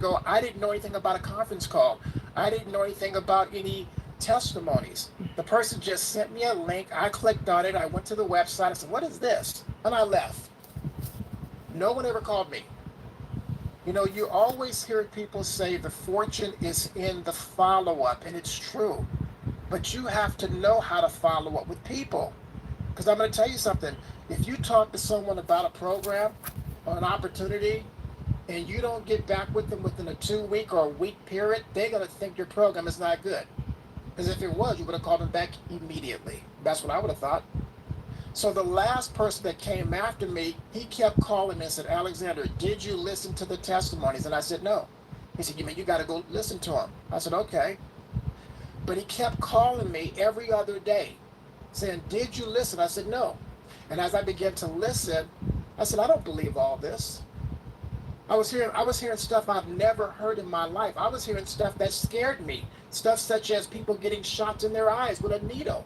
ago, I didn't know anything about a conference call. I didn't know anything about any testimonies. The person just sent me a link. I clicked on it. I went to the website. I said, what is this? And I left. No one ever called me. You know, you always hear people say the fortune is in the follow-up, and it's true. But you have to know how to follow up with people. Because I'm going to tell you something. If you talk to someone about a program or an opportunity, and you don't get back with them within a 2-week or a week period, they're going to think your program is not good. Because if it was, you would have called them back immediately. That's what I would have thought. So the last person that came after me, he kept calling me and said, Alexander, did you listen to the testimonies? And I said, no. He said, you mean you got to go listen to them? I said, okay. But he kept calling me every other day saying, did you listen? I said, no. And as I began to listen, I said, I don't believe all this. I was hearing stuff I've never heard in my life. I was hearing stuff that scared me. Stuff such as people getting shots in their eyes with a needle.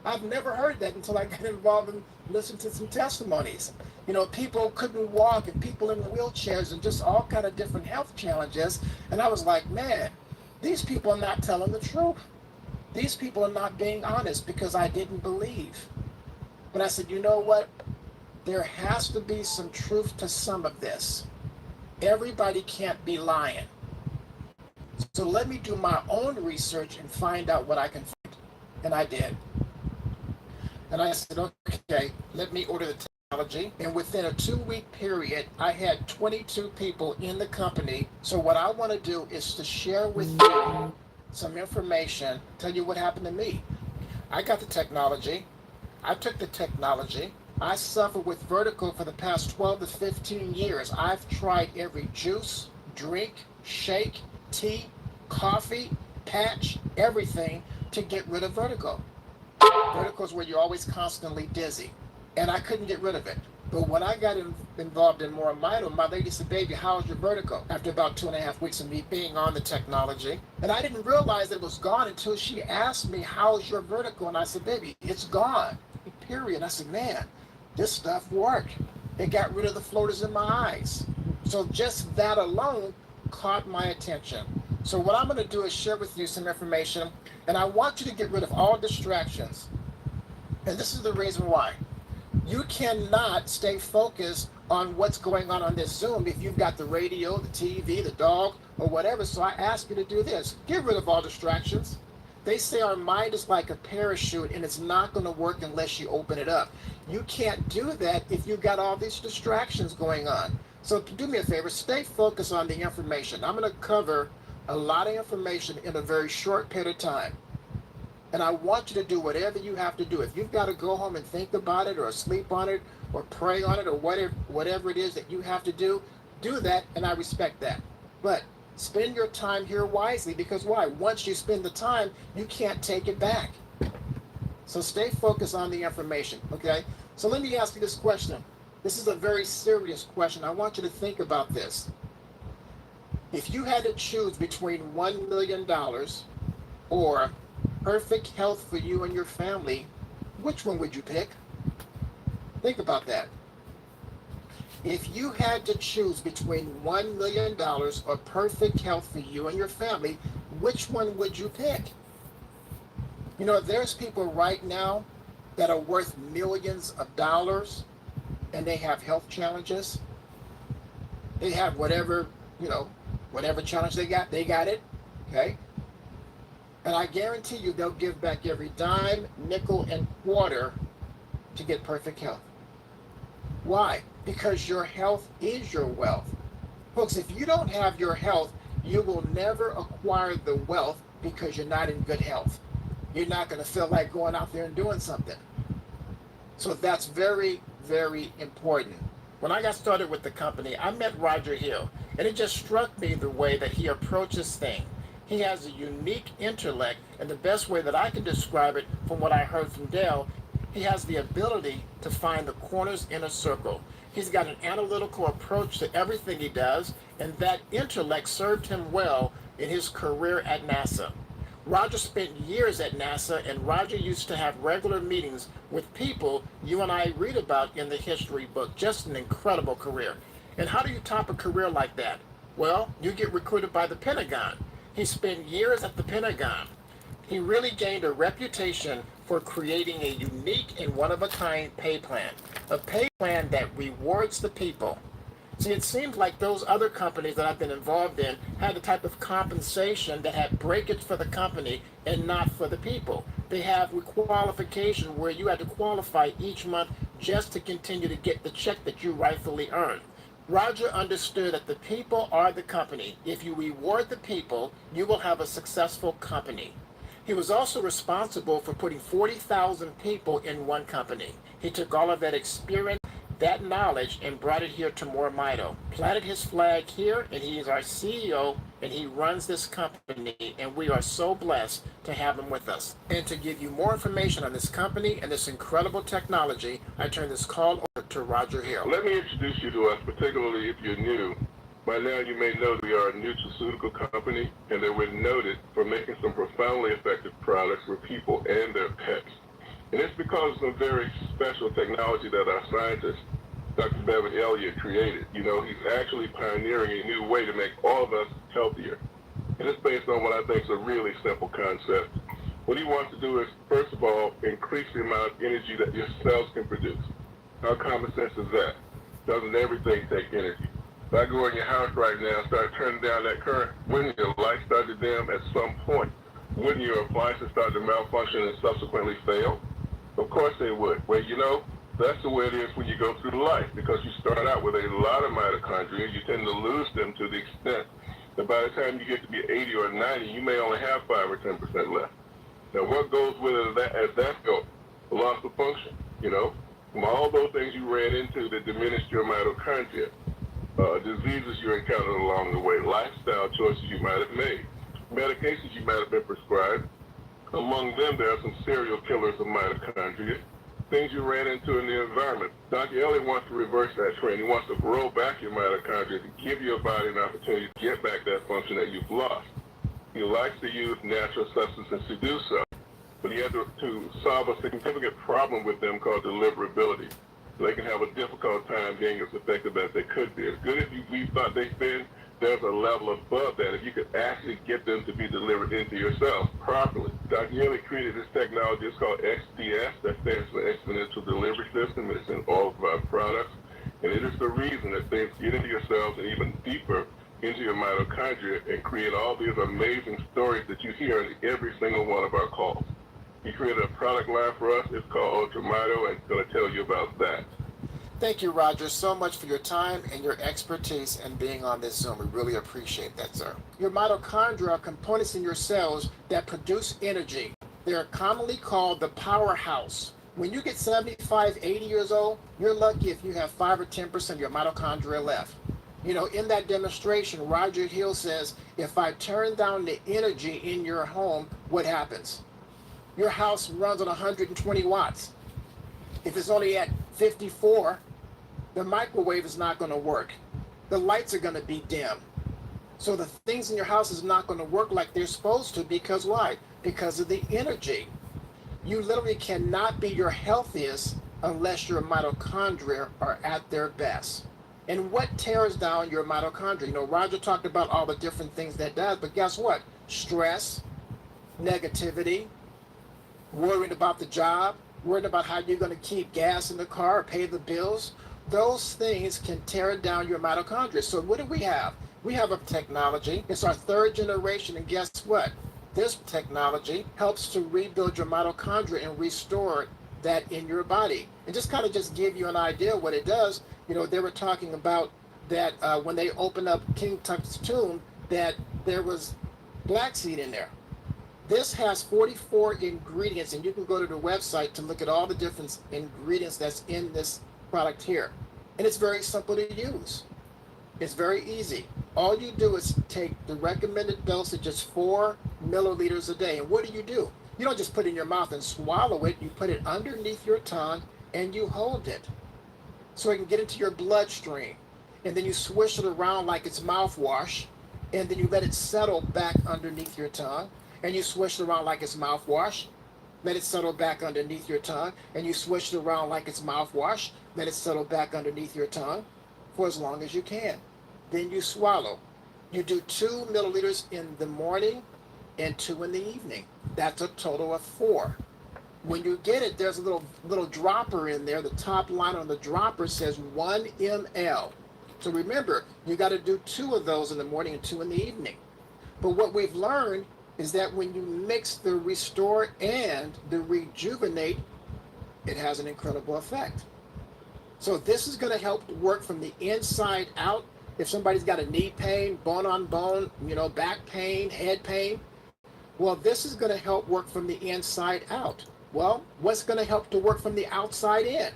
I've never heard that until I got involved and listened to some testimonies. You know, people couldn't walk and people in wheelchairs and just all kind of different health challenges. And I was like, man, these people are not telling the truth. These people are not being honest because I didn't believe. But I said, you know what? There has to be some truth to some of this. Everybody can't be lying. So let me do my own research and find out what I can find. And I did. And I said, okay, let me order the technology. And within a 2-week period, I had 22 people in the company. So what I want to do is to share with you some information, tell you what happened to me. I got the technology. I took the technology. I suffer with vertigo for the past 12 to 15 years. I've tried every juice, drink, shake, tea, coffee, patch, everything to get rid of vertigo. Vertigo is where you're always constantly dizzy. And I couldn't get rid of it. But when I got involved in MoreMito, my lady said, baby, how's your vertigo? After about 2.5 weeks of me being on the technology. And I didn't realize it was gone until she asked me, how's your vertigo? And I said, baby, it's gone. Period. I said, man, this stuff worked. It got rid of the floaters in my eyes. So just that alone caught my attention. So what I'm going to do is share with you some information, and I want you to get rid of all distractions. And this is the reason why. You cannot stay focused on what's going on this Zoom if you've got the radio, the TV, the dog, or whatever. So I ask you to do this. Get rid of all distractions. They say our mind is like a parachute and it's not going to work unless you open it up. You can't do that if you've got all these distractions going on. So do me a favor, stay focused on the information. I'm going to cover a lot of information in a very short period of time. And I want you to do whatever you have to do. If you've got to go home and think about it or sleep on it or pray on it or whatever it is that you have to do that, and I respect that. But spend your time here wisely, because why? Once you spend the time, you can't take it back. So stay focused on the information, okay? So let me ask you this question. This is a very serious question. I want you to think about this. If you had to choose between $1 million or perfect health for you and your family, which one would you pick? Think about that. If you had to choose between $1 million or perfect health for you and your family, which one would you pick? You know, there's people right now that are worth millions of dollars and they have health challenges. They have whatever challenge they got it, okay? And I guarantee you they'll give back every dime, nickel, and quarter to get perfect health. Why? Because your health is your wealth. Folks, if you don't have your health, you will never acquire the wealth because you're not in good health. You're not going to feel like going out there and doing something. So that's very, very important. When I got started with the company, I met Roger Hill, and it just struck me the way that he approaches things. He has a unique intellect, and the best way that I can describe it from what I heard from Dale, he has the ability to find the corners in a circle. He's got an analytical approach to everything he does, and that intellect served him well in his career at NASA. Roger spent years at NASA, and Roger used to have regular meetings with people you and I read about in the history book. Just an incredible career. And how do you top a career like that? Well, you get recruited by the Pentagon. He spent years at the Pentagon. He really gained a reputation for creating a unique and one-of-a-kind pay plan, a pay plan that rewards the people. See, it seems like those other companies that I've been involved in had the type of compensation that had breakage for the company and not for the people. They have qualification where you had to qualify each month just to continue to get the check that you rightfully earn. Roger understood that the people are the company. If you reward the people, you will have a successful company. He was also responsible for putting 40,000 people in one company. He took all of that experience, that knowledge, and brought it here to MoreMito. Planted his flag here, and he is our CEO, and he runs this company, and we are so blessed to have him with us. And to give you more information on this company and this incredible technology, I turn this call over to Roger Hill. Let me introduce you to us, particularly if you're new. By now you may know we are a nutraceutical company, and that we're noted for making some profoundly effective products for people and their pets. And it's because of some very special technology that our scientist, Dr. Bevan Elliott, created. You know, he's actually pioneering a new way to make all of us healthier. And it's based on what I think is a really simple concept. What he wants to do is, first of all, increase the amount of energy that your cells can produce. How common sense is that? Doesn't everything take energy? If I go in your house right now and start turning down that current, wouldn't your light start to dim at some point? Wouldn't your appliances start to malfunction and subsequently fail? Of course they would. Well, you know, that's the way it is when you go through life, because you start out with a lot of mitochondria. You tend to lose them to the extent that by the time you get to be 80 or 90, you may only have 5 or 10% left. Now, what goes with it as that goes? The loss of function, you know, from all those things you ran into that diminished your mitochondria, diseases you encountered along the way, lifestyle choices you might have made, medications you might have been prescribed. Among them, there are some serial killers of mitochondria, things you ran into in the environment. Dr. Elliott wants to reverse that trend. He wants to grow back your mitochondria to give your body an opportunity to get back that function that you've lost. He likes to use natural substances to do so, but he had to solve a significant problem with them called deliverability. They can have a difficult time being as effective as they could be. As good as we thought they've been, there's a level above that if you could actually get them to be delivered into your cells properly. Dr. Elliott created this technology. It's called XDS, that stands for Exponential Delivery System. It's in all of our products. And it is the reason that things get into your cells and even deeper into your mitochondria and create all these amazing stories that you hear in every single one of our calls. He created a product line for us. It's called UltraMito, and it's going to tell you about that. Thank you, Roger, so much for your time and your expertise and being on this Zoom. We really appreciate that, sir. Your mitochondria are components in your cells that produce energy. They are commonly called the powerhouse. When you get 75, 80 years old, you're lucky if you have 5 or 10% of your mitochondria left. You know, in that demonstration, Roger Hill says, if I turn down the energy in your home, what happens? Your house runs on 120 watts. If it's only at 54, the microwave is not going to work. The lights are going to be dim. So the things in your house is not going to work like they're supposed to, because why? Because of the energy. You literally cannot be your healthiest unless your mitochondria are at their best. And what tears down your mitochondria? You know, Roger talked about all the different things that does, but guess what? Stress, negativity, worrying about the job, worrying about how you're going to keep gas in the car or pay the bills. Those things can tear down your mitochondria. So what do we have? We have a technology. It's our 3rd generation, and guess what? This technology helps to rebuild your mitochondria and restore that in your body. And just kind of just give you an idea what it does. You know, they were talking about that when they opened up King Tut's tomb, that there was black seed in there. This has 44 ingredients, and you can go to the website to look at all the different ingredients that's in this product here. And it's very simple to use. It's very easy. All you do is take the recommended dosage, just 4 milliliters a day. And what do? You don't just put it in your mouth and swallow it. You put it underneath your tongue and you hold it so it can get into your bloodstream. And then you swish it around like it's mouthwash, and then you let it settle back underneath your tongue. And you swish it around like it's mouthwash, let it settle back underneath your tongue, and you swish it around like it's mouthwash, let it settle back underneath your tongue for as long as you can. Then you swallow. You do 2 milliliters in the morning and 2 in the evening. That's a total of 4. When you get it, there's a little dropper in there. The top line on the dropper says 1 ml. So remember, you got to do 2 of those in the morning and 2 in the evening. But what we've learned is that when you mix the Restore and the Rejuvenate, it has an incredible effect. So this is going to help work from the inside out. If somebody's got a knee pain, bone on bone, back pain, head pain, well, this is going to help work from the inside out. Well, what's going to help to work from the outside in?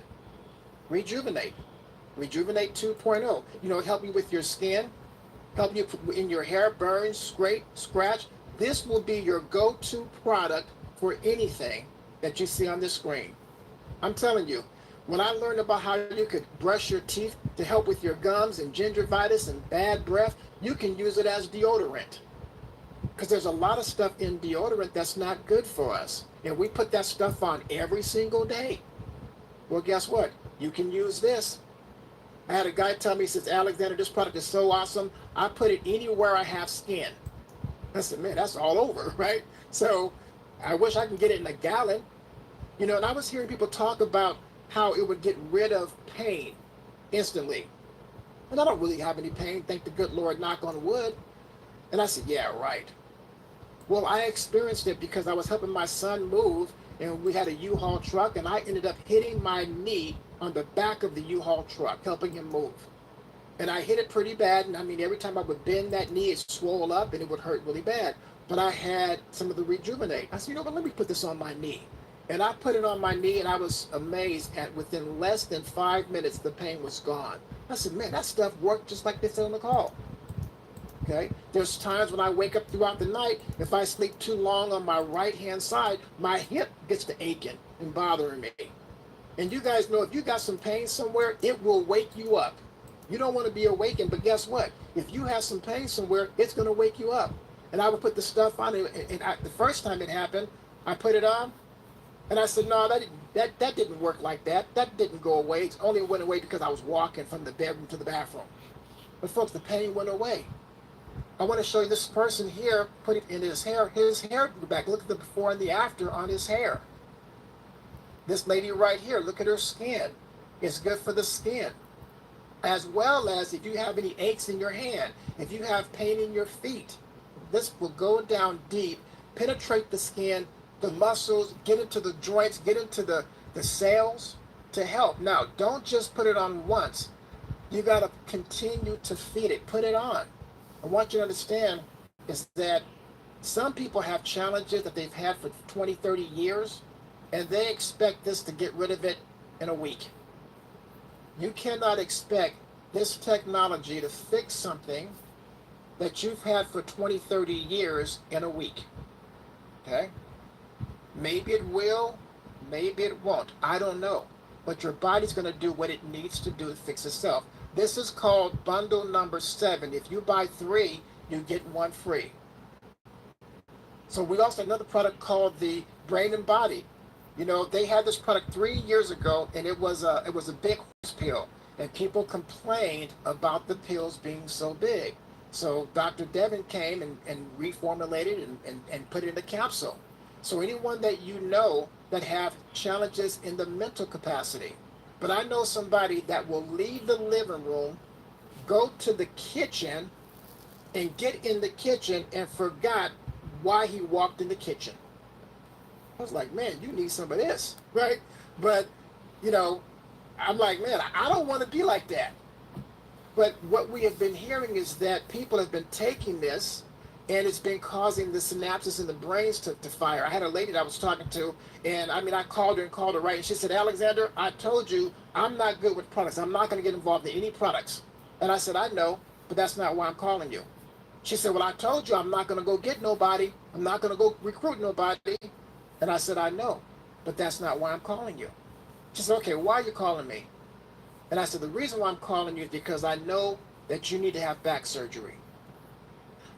Rejuvenate. Rejuvenate 2.0. Help you with your skin, help you in your hair, burn, scrape, scratch. This will be your go-to product for anything that you see on this screen. I'm telling you, when I learned about how you could brush your teeth to help with your gums and gingivitis and bad breath, you can use it as deodorant. Because there's a lot of stuff in deodorant that's not good for us. And we put that stuff on every single day. Well, guess what? You can use this. I had a guy tell me, he says, Alexander, this product is so awesome. I put it anywhere I have skin. I said, man, that's all over, right? So I wish I could get it in a gallon. And I was hearing people talk about how it would get rid of pain instantly. And I don't really have any pain, thank the good Lord, knock on wood. And I said, yeah, right. Well, I experienced it because I was helping my son move, and we had a U-Haul truck, and I ended up hitting my knee on the back of the U-Haul truck, helping him move. And I hit it pretty bad, and every time I would bend that knee, it swelled up, and it would hurt really bad. But I had some of the Rejuvenate. I said, let me put this on my knee. And I put it on my knee, and I was amazed at within less than 5 minutes, the pain was gone. I said, man, that stuff worked just like they said on the call. Okay? There's times when I wake up throughout the night, if I sleep too long on my right-hand side, my hip gets to aching and bothering me. And you guys know if you got some pain somewhere, it will wake you up. You don't want to be awakened, but guess what? If you have some pain somewhere, it's going to wake you up. And I would put the stuff on it, and the first time it happened, I put it on, and I said, no, that didn't work like that. That didn't go away. It only went away because I was walking from the bedroom to the bathroom. But folks, the pain went away. I want to show you this person here, put it in his hair. His hair grew back. Look at the before and the after on his hair. This lady right here, look at her skin. It's good for the skin. As well as if you have any aches in your hand, if you have pain in your feet, this will go down deep, penetrate the skin, the muscles, get into the joints, get into the cells to help. Now, don't just put it on once. You got to continue to feed it. Put it on. I want you to understand is that some people have challenges that they've had for 20, 30 years, and they expect this to get rid of it in a week. You cannot expect this technology to fix something that you've had for 20, 30 years in a week. Okay? Maybe it will, maybe it won't. I don't know. But your body's going to do what it needs to do to fix itself. This is called bundle number 7. If you buy 3, you get 1 free. So we also have another product called the Brain and Body. They had this product 3 years ago, and it was a big horse pill, and people complained about the pills being so big. So Dr. Devin came and reformulated and put it in a capsule. So anyone that you know that have challenges in the mental capacity, but I know somebody that will leave the living room, go to the kitchen, and get in the kitchen and forgot why he walked in the kitchen. I was like, man, you need some of this, right? But, I'm like, man, I don't want to be like that. But what we have been hearing is that people have been taking this, and it's been causing the synapses in the brains to fire. I had a lady that I was talking to, and I called her right, and she said, Alexander, I told you I'm not good with products. I'm not going to get involved in any products. And I said, I know, but that's not why I'm calling you. She said, well, I told you I'm not going to go get nobody. I'm not going to go recruit nobody. And I said, I know, but that's not why I'm calling you. She said, okay, why are you calling me? And I said, the reason why I'm calling you is because I know that you need to have back surgery.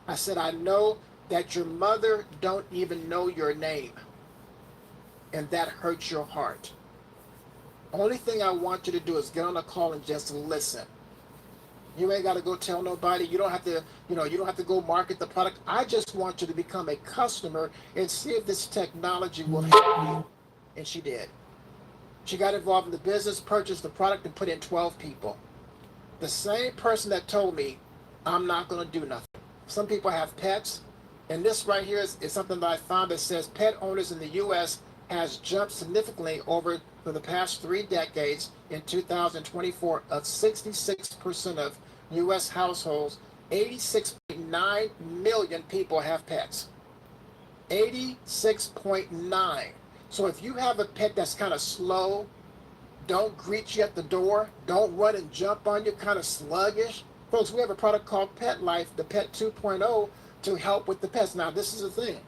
I said, I know that your mother don't even know your name, and that hurts your heart. Only thing I want you to do is get on a call and just listen. You ain't got to go tell nobody. You don't have to, you don't have to go market the product. I just want you to become a customer and see if this technology will help you. And she did. She got involved in the business, purchased the product, and put in 12 people. The same person that told me, I'm not going to do nothing. Some people have pets, and this right here is something that I found that says pet owners in the U.S. has jumped significantly over for the past 3 decades. In 2024, of 66% of U.S. households, 86.9 million people have pets. 86.9. So if you have a pet that's kind of slow, don't greet you at the door, don't run and jump on you, kind of sluggish. Folks, we have a product called Petlife, the Pet 2.0, to help with the pets. Now, this is the thing.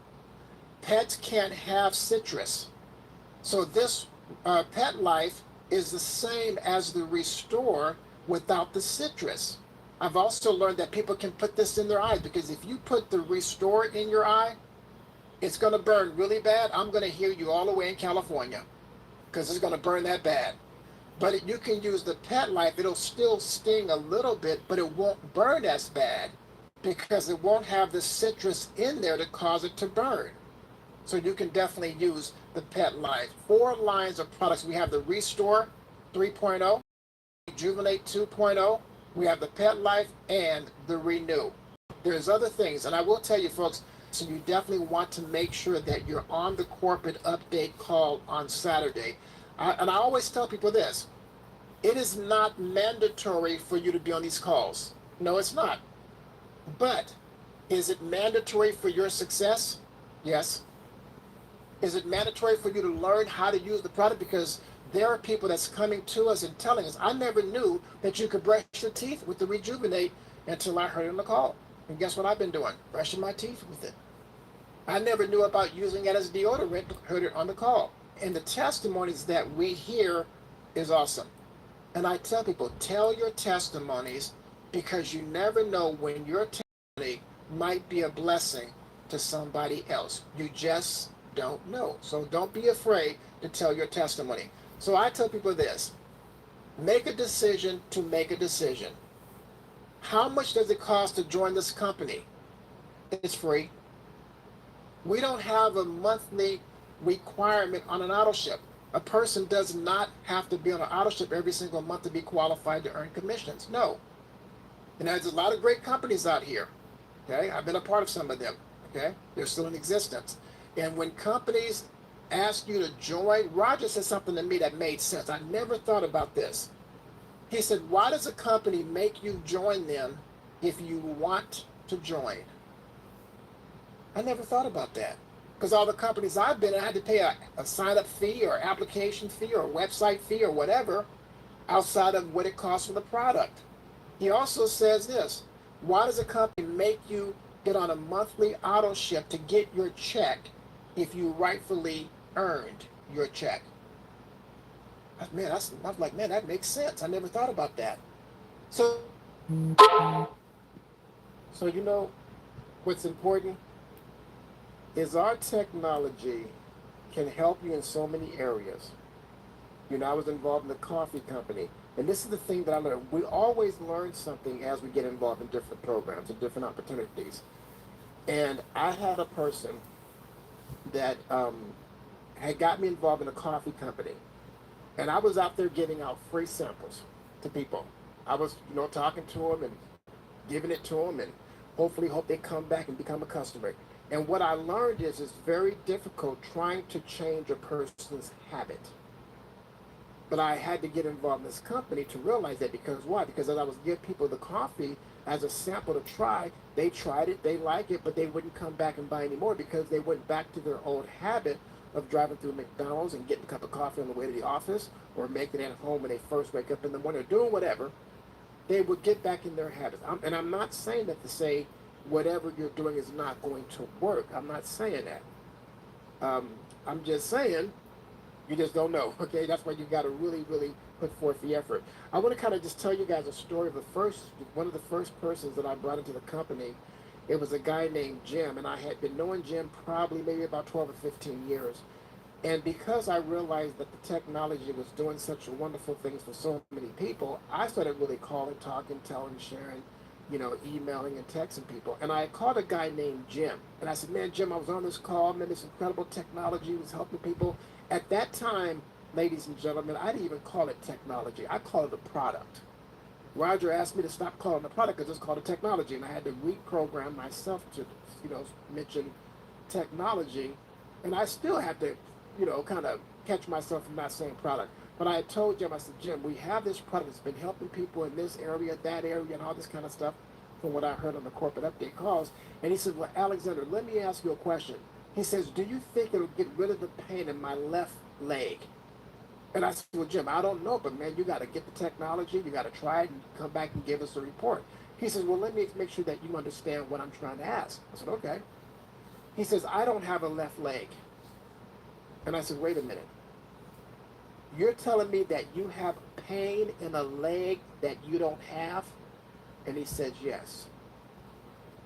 Pets can't have citrus. So this Petlife is the same as the Restore without the citrus. I've also learned that people can put this in their eyes, because if you put the Restore in your eye, it's going to burn really bad. I'm going to hear you all the way in California, because it's going to burn that bad. But you can use the Petlife. It'll still sting a little bit, but it won't burn as bad because it won't have the citrus in there to cause it to burn. So you can definitely use the Petlife. 4 lines of products. We have the Restore 3.0, Rejuvenate 2.0. We have the Petlife and the Renew. There's other things, and I will tell you, folks, so you definitely want to make sure that you're on the corporate update call on Saturday. And I always tell people this, it is not mandatory for you to be on these calls. No, it's not. But is it mandatory for your success? Yes. Is it mandatory for you to learn how to use the product? Because there are people that's coming to us and telling us, I never knew that you could brush your teeth with the Rejuvenate until I heard it on the call. And guess what I've been doing? Brushing my teeth with it. I never knew about using it as deodorant, heard it on the call. And the testimonies that we hear is awesome. And I tell people, tell your testimonies, because you never know when your testimony might be a blessing to somebody else. You just don't know. So don't be afraid to tell your testimony. So I tell people this, make a decision to make a decision. How much does it cost to join this company? It's free. We don't have a monthly requirement on an auto ship. A person does not have to be on an auto ship every single month to be qualified to earn commissions. No. And there's a lot of great companies out here. Okay, I've been a part of some of them. Okay, they're still in existence. And when companies ask you to join, Roger said something to me that made sense. I never thought about this. He said, why does a company make you join them if you want to join? I never thought about that. Because all the companies I've been in, I had to pay a sign-up fee or application fee or website fee or whatever outside of what it costs for the product. He also says this, why does a company make you get on a monthly auto ship to get your check if you rightfully earned your check? Man, I'm like, man, that makes sense. I never thought about that. So you know what's important is our technology can help you in so many areas. You know, I was involved in the coffee company, and this is the thing that I learned. We always learn something as we get involved in different programs and different opportunities. And I had a person that had got me involved in a coffee company, and I was out there giving out free samples to people. I was, talking to them and giving it to them, and hopefully hope they come back and become a customer. And what I learned is it's very difficult trying to change a person's habit. But I had to get involved in this company to realize that, because why? Because as I was giving people the coffee as a sample to try, they tried it, they liked it, but they wouldn't come back and buy anymore because they went back to their old habit of driving through McDonald's and getting a cup of coffee on the way to the office, or making it at home when they first wake up in the morning, or doing whatever. They would get back in their habits. And I'm not saying that to say whatever you're doing is not going to work. I'm not saying that. I'm just saying you just don't know. Okay, that's why you got to really, really put forth the effort. I want to kind of just tell you guys a story of one of the first persons that I brought into the company. It was a guy named Jim, and I had been knowing Jim probably maybe about 12 or 15 years. And because I realized that the technology was doing such wonderful things for so many people, I started really calling, talking, telling, sharing, emailing and texting people. And I called a guy named Jim. And I said, man, Jim, I was on this call, man, this incredible technology was helping people. At that time, ladies and gentlemen, I didn't even call it technology. I called it a product. Roger asked me to stop calling the product because it's called a technology. And I had to reprogram myself to, mention technology. And I still had to, kind of catch myself from not saying product. But I had told Jim, I said, Jim, we have this product that's been helping people in this area, that area, and all this kind of stuff from what I heard on the corporate update calls. And he said, well, Alexander, let me ask you a question. He says, do you think it'll get rid of the pain in my left leg? And I said, well, Jim, I don't know, but man, you got to get the technology, you got to try it and come back and give us a report. He says, well, let me make sure that you understand what I'm trying to ask. I said, okay. He says, I don't have a left leg. And I said, wait a minute. You're telling me that you have pain in a leg that you don't have? And he said, yes.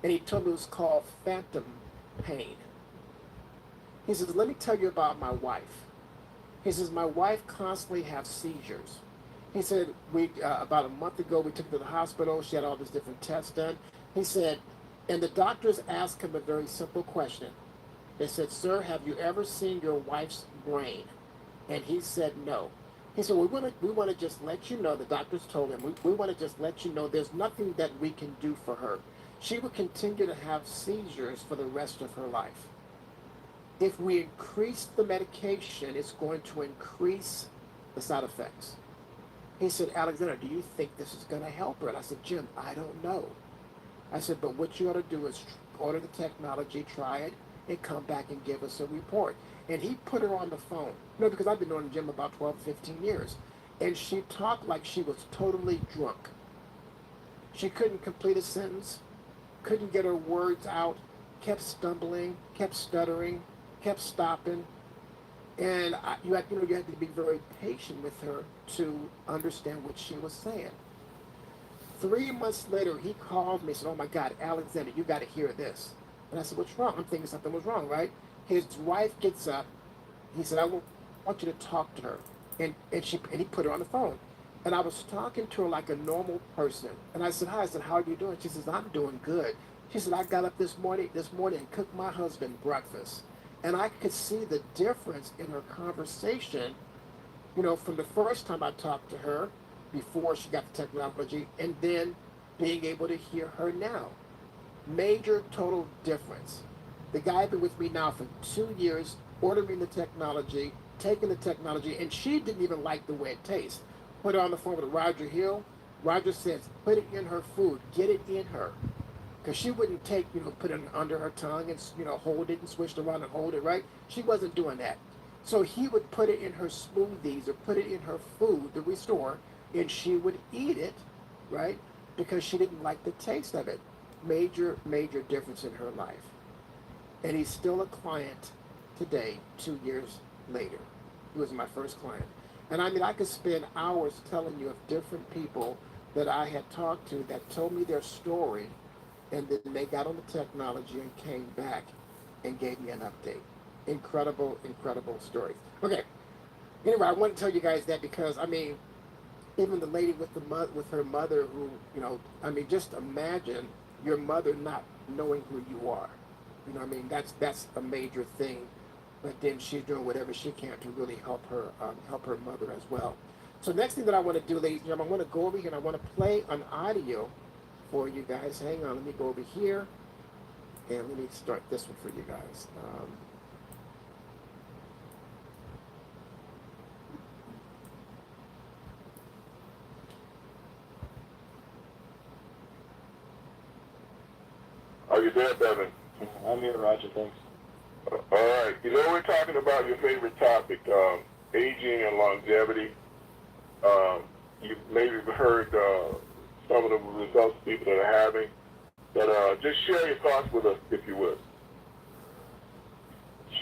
And he told me it was called phantom pain. He says, let me tell you about my wife. He says, my wife constantly has seizures. He said, about a month ago, we took her to the hospital. She had all these different tests done. He said, and the doctors asked him a very simple question. They said, sir, have you ever seen your wife's brain? And he said, no. He said, we want to just let you know, the doctors told him, we want to just let you know there's nothing that we can do for her. She will continue to have seizures for the rest of her life. If we increase the medication, it's going to increase the side effects. He said, Alexander, do you think this is going to help her? And I said, Jim, I don't know. I said, but what you ought to do is order the technology, try it, and come back and give us a report. And he put her on the phone, because I've been knowing Jim about 12, 15 years. And she talked like she was totally drunk. She couldn't complete a sentence, couldn't get her words out, kept stumbling, kept stuttering, kept stopping. And you had to be very patient with her to understand what she was saying. 3 months later, he called me and said, oh my God, Alexander, you got to hear this. And I said, what's wrong? I'm thinking something was wrong, right? His wife gets up. He said, I want you to talk to her. And he put her on the phone. And I was talking to her like a normal person. And I said, hi. I said, how are you doing? She says, I'm doing good. She said, I got up this morning and cooked my husband breakfast. And I could see the difference in her conversation, from the first time I talked to her before she got the technology and then being able to hear her now. Major total difference. The guy been with me now for 2 years, ordering the technology, taking the technology, and she didn't even like the way it tastes. Put her on the phone with Roger Hill. Roger says, put it in her food, get it in her. Because she wouldn't take, put it under her tongue and, hold it and switch it around and hold it, right? She wasn't doing that. So he would put it in her smoothies or put it in her food, the restore, and she would eat it, right? Because she didn't like the taste of it. Major, major difference in her life. And he's still a client today, 2 years later. He was my first client. And I could spend hours telling you of different people that I had talked to that told me their story, and then they got on the technology and came back and gave me an update. Incredible, incredible stories. Okay. Anyway, I want to tell you guys that because, even the lady with her mother who, just imagine your mother not knowing who you are. That's a major thing. But then she's doing whatever she can to really help her mother as well. So next thing that I want to do, ladies and gentlemen, I want to go over here and I want to play an audio for you guys. Hang on, let me go over here and let me start this one for you guys. Are you there, Bevan? I'm here, Roger, thanks. All right. We're talking about your favorite topic, aging and longevity. You've maybe heard some of the results people that are having. But just share your thoughts with us, if you would.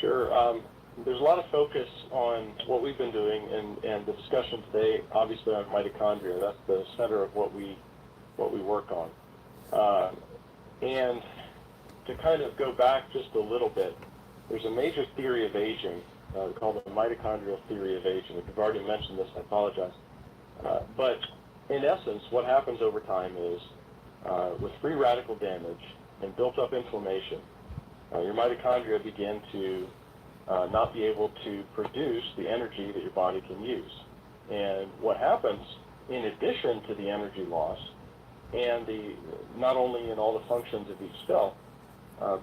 Sure. There's a lot of focus on what we've been doing, and the discussion today, obviously, on mitochondria. That's the center of what we work on. And to kind of go back just a little bit, there's a major theory of aging called the mitochondrial theory of aging. If you've already mentioned this, I apologize. But in essence, what happens over time is with free radical damage and built-up inflammation, your mitochondria begin to not be able to produce the energy that your body can use. And what happens, in addition to the energy loss, and not only in all the functions of each cell,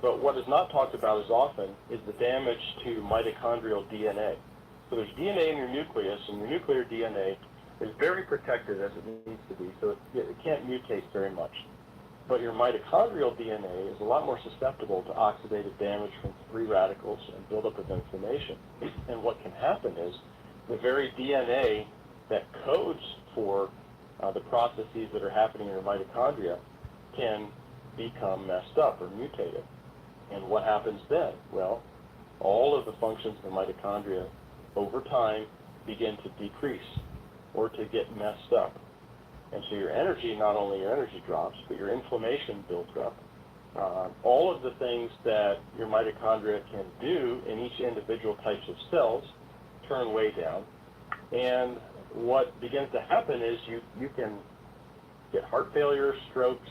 but what is not talked about as often is the damage to mitochondrial DNA. So there's DNA in your nucleus, and your nuclear DNA is very protected as it needs to be, so it can't mutate very much. But your mitochondrial DNA is a lot more susceptible to oxidative damage from free radicals and buildup of inflammation. And what can happen is the very DNA that codes for the processes that are happening in your mitochondria can become messed up or mutated. And what happens then? Well, all of the functions of the mitochondria over time begin to decrease or to get messed up. And so your energy, not only your energy drops, but your inflammation builds up. All of the things that your mitochondria can do in each individual types of cells turn way down. And what begins to happen is you can get heart failure, strokes,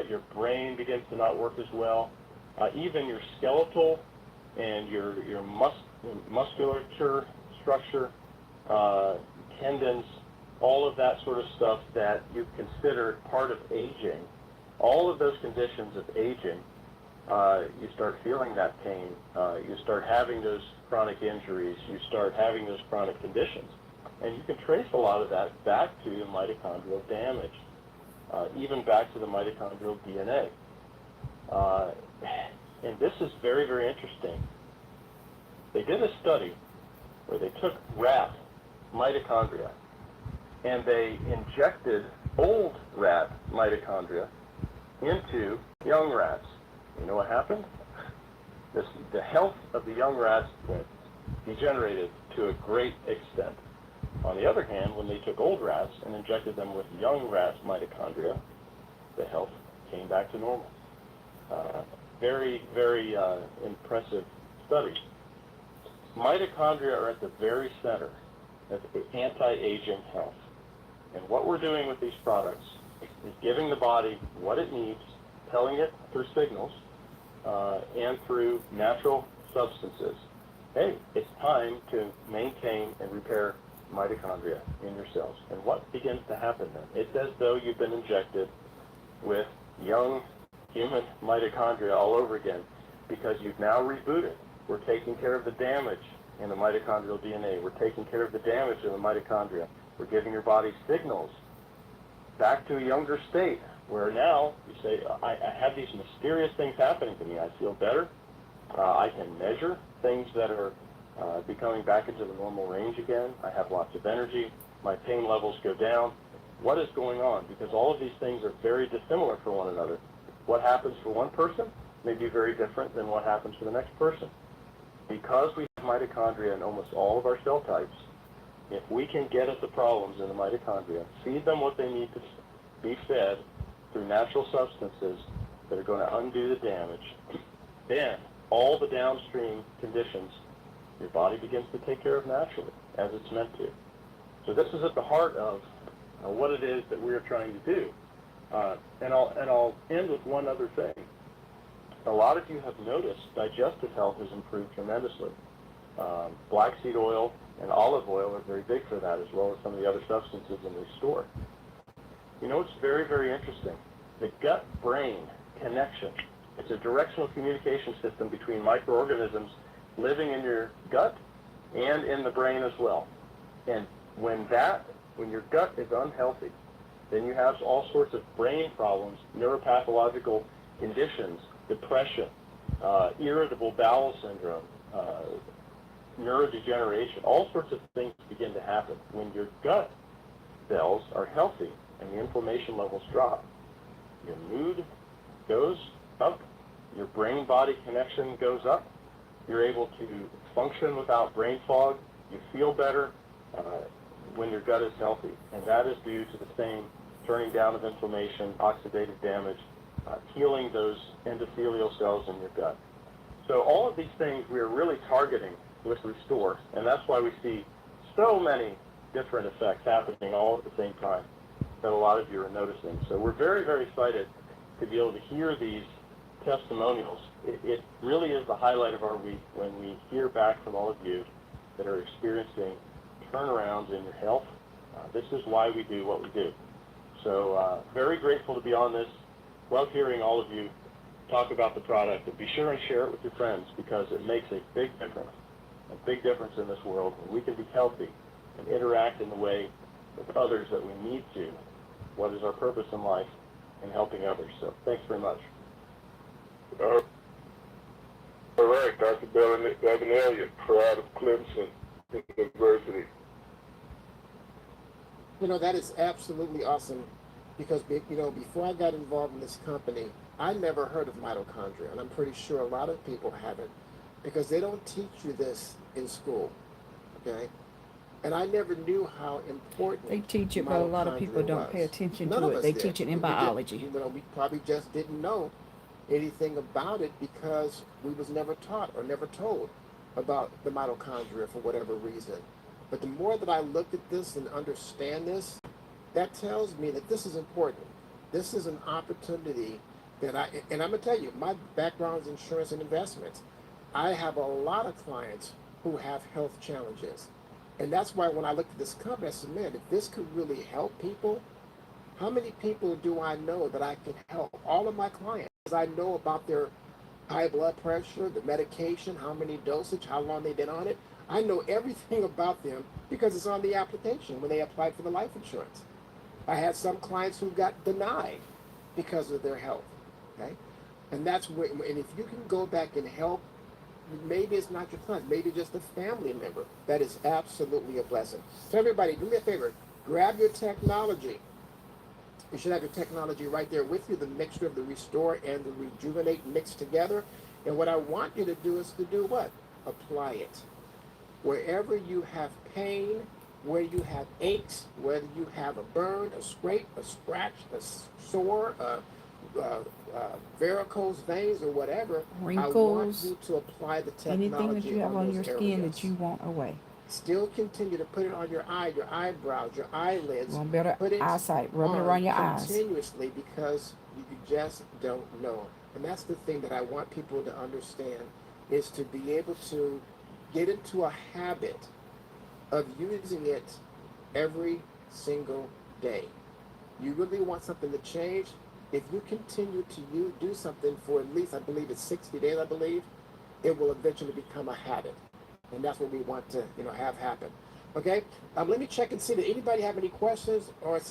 your brain begins to not work as well. Even your skeletal and your musculature structure, tendons, all of that sort of stuff that you consider part of aging, all of those conditions of aging, you start feeling that pain, you start having those chronic injuries, you start having those chronic conditions. And you can trace a lot of that back to the mitochondrial damage, even back to the mitochondrial DNA. And this is very, very interesting. They did a study where they took rat mitochondria and they injected old rat mitochondria into young rats. You know what happened? The health of the young rats degenerated to a great extent. On the other hand, when they took old rats and injected them with young rat mitochondria, the health came back to normal. Very, very impressive study. Mitochondria are at the very center of anti-aging health. And what we're doing with these products is giving the body what it needs, telling it through signals and through natural substances. Hey, it's time to maintain and repair mitochondria in your cells. And what begins to happen then? It's as though you've been injected with young human mitochondria all over again because you've now rebooted. We're taking care of the damage in the mitochondrial DNA. We're taking care of the damage in the mitochondria. We're giving your body signals back to a younger state where now you say, I have these mysterious things happening to me. I feel better. I can measure things that are becoming back into the normal range again. I have lots of energy. My pain levels go down. What is going on? Because all of these things are very dissimilar for one another. What happens for one person may be very different than what happens for the next person. Because we have mitochondria in almost all of our cell types, if we can get at the problems in the mitochondria, feed them what they need to be fed through natural substances that are going to undo the damage, then all the downstream conditions your body begins to take care of naturally, as it's meant to. So this is at the heart of what it is that we're trying to do. And I'll end with one other thing. A lot of you have noticed digestive health has improved tremendously. Black seed oil and olive oil are very big for that, as well as some of the other substances in Restore. You know, it's very, very interesting. The gut-brain connection, it's a directional communication system between microorganisms living in your gut and in the brain as well. And when your gut is unhealthy, then you have all sorts of brain problems, neuropathological conditions, depression, irritable bowel syndrome, neurodegeneration, all sorts of things begin to happen. When your gut cells are healthy and the inflammation levels drop, your mood goes up, your brain-body connection goes up, you're able to function without brain fog, you feel better when your gut is healthy. And that is due to the same turning down of inflammation, oxidative damage, healing those endothelial cells in your gut. So all of these things we are really targeting with Restore. And that's why we see so many different effects happening all at the same time that a lot of you are noticing. So we're very, very excited to be able to hear these testimonials. It really is the highlight of our week when we hear back from all of you that are experiencing turnarounds in your health. This is why we do what we do. So very grateful to be on this. Love hearing all of you talk about the product. And be sure and share it with your friends, because it makes a big difference in this world. And we can be healthy and interact in the way with others that we need to. What is our purpose in life? In helping others. So thanks very much. All right, Dr. Bevan Elliott, proud of Clemson University. You know, that is absolutely awesome, because, you know, before I got involved in this company, I never heard of mitochondria, and I'm pretty sure a lot of people haven't, because they don't teach you this in school, okay? And I never knew how important they teach it, but a lot of people don't pay attention to it. They teach it in biology. You know, we probably just didn't know anything about it because we was never taught or never told about the mitochondria for whatever reason. But the more that I look at this and understand this, that tells me that this is important. This is an opportunity that and I'm gonna tell you, my background is insurance and investments. I have a lot of clients who have health challenges. And that's why when I looked at this company, I said, man, if this could really help people, how many people do I know that I can help? All of my clients, I know about their high blood pressure, the medication, how many dosage, how long they've been on it. I know everything about them because it's on the application when they applied for the life insurance. I had some clients who got denied because of their health, okay? And that's where, and if you can go back and help, maybe it's not your client, maybe just a family member, that is absolutely a blessing. So everybody, do me a favor, grab your technology. You should have your technology right there with you, the mixture of the Restore and the Rejuvenate mixed together. And what I want you to do is to do what? Apply it. Wherever you have pain, where you have aches, whether you have a burn, a scrape, a scratch, a sore, varicose veins or whatever, Wrinkles, I want you to apply the technology anything that you have on your skin areas. that you want away. Still continue to put it on your eye, your eyebrows, your eyelids. You want better put it eyesight, rub it around your eyes. Continuously, because you just don't know. And that's the thing that I want people to understand, is to be able to get into a habit of using it every single day. You really want something to change? If you continue to do something for at least, I believe it's 60 days, I believe, it will eventually become a habit. And that's what we want to, you know, have happen. Okay, let me check and see, did anybody have any questions, or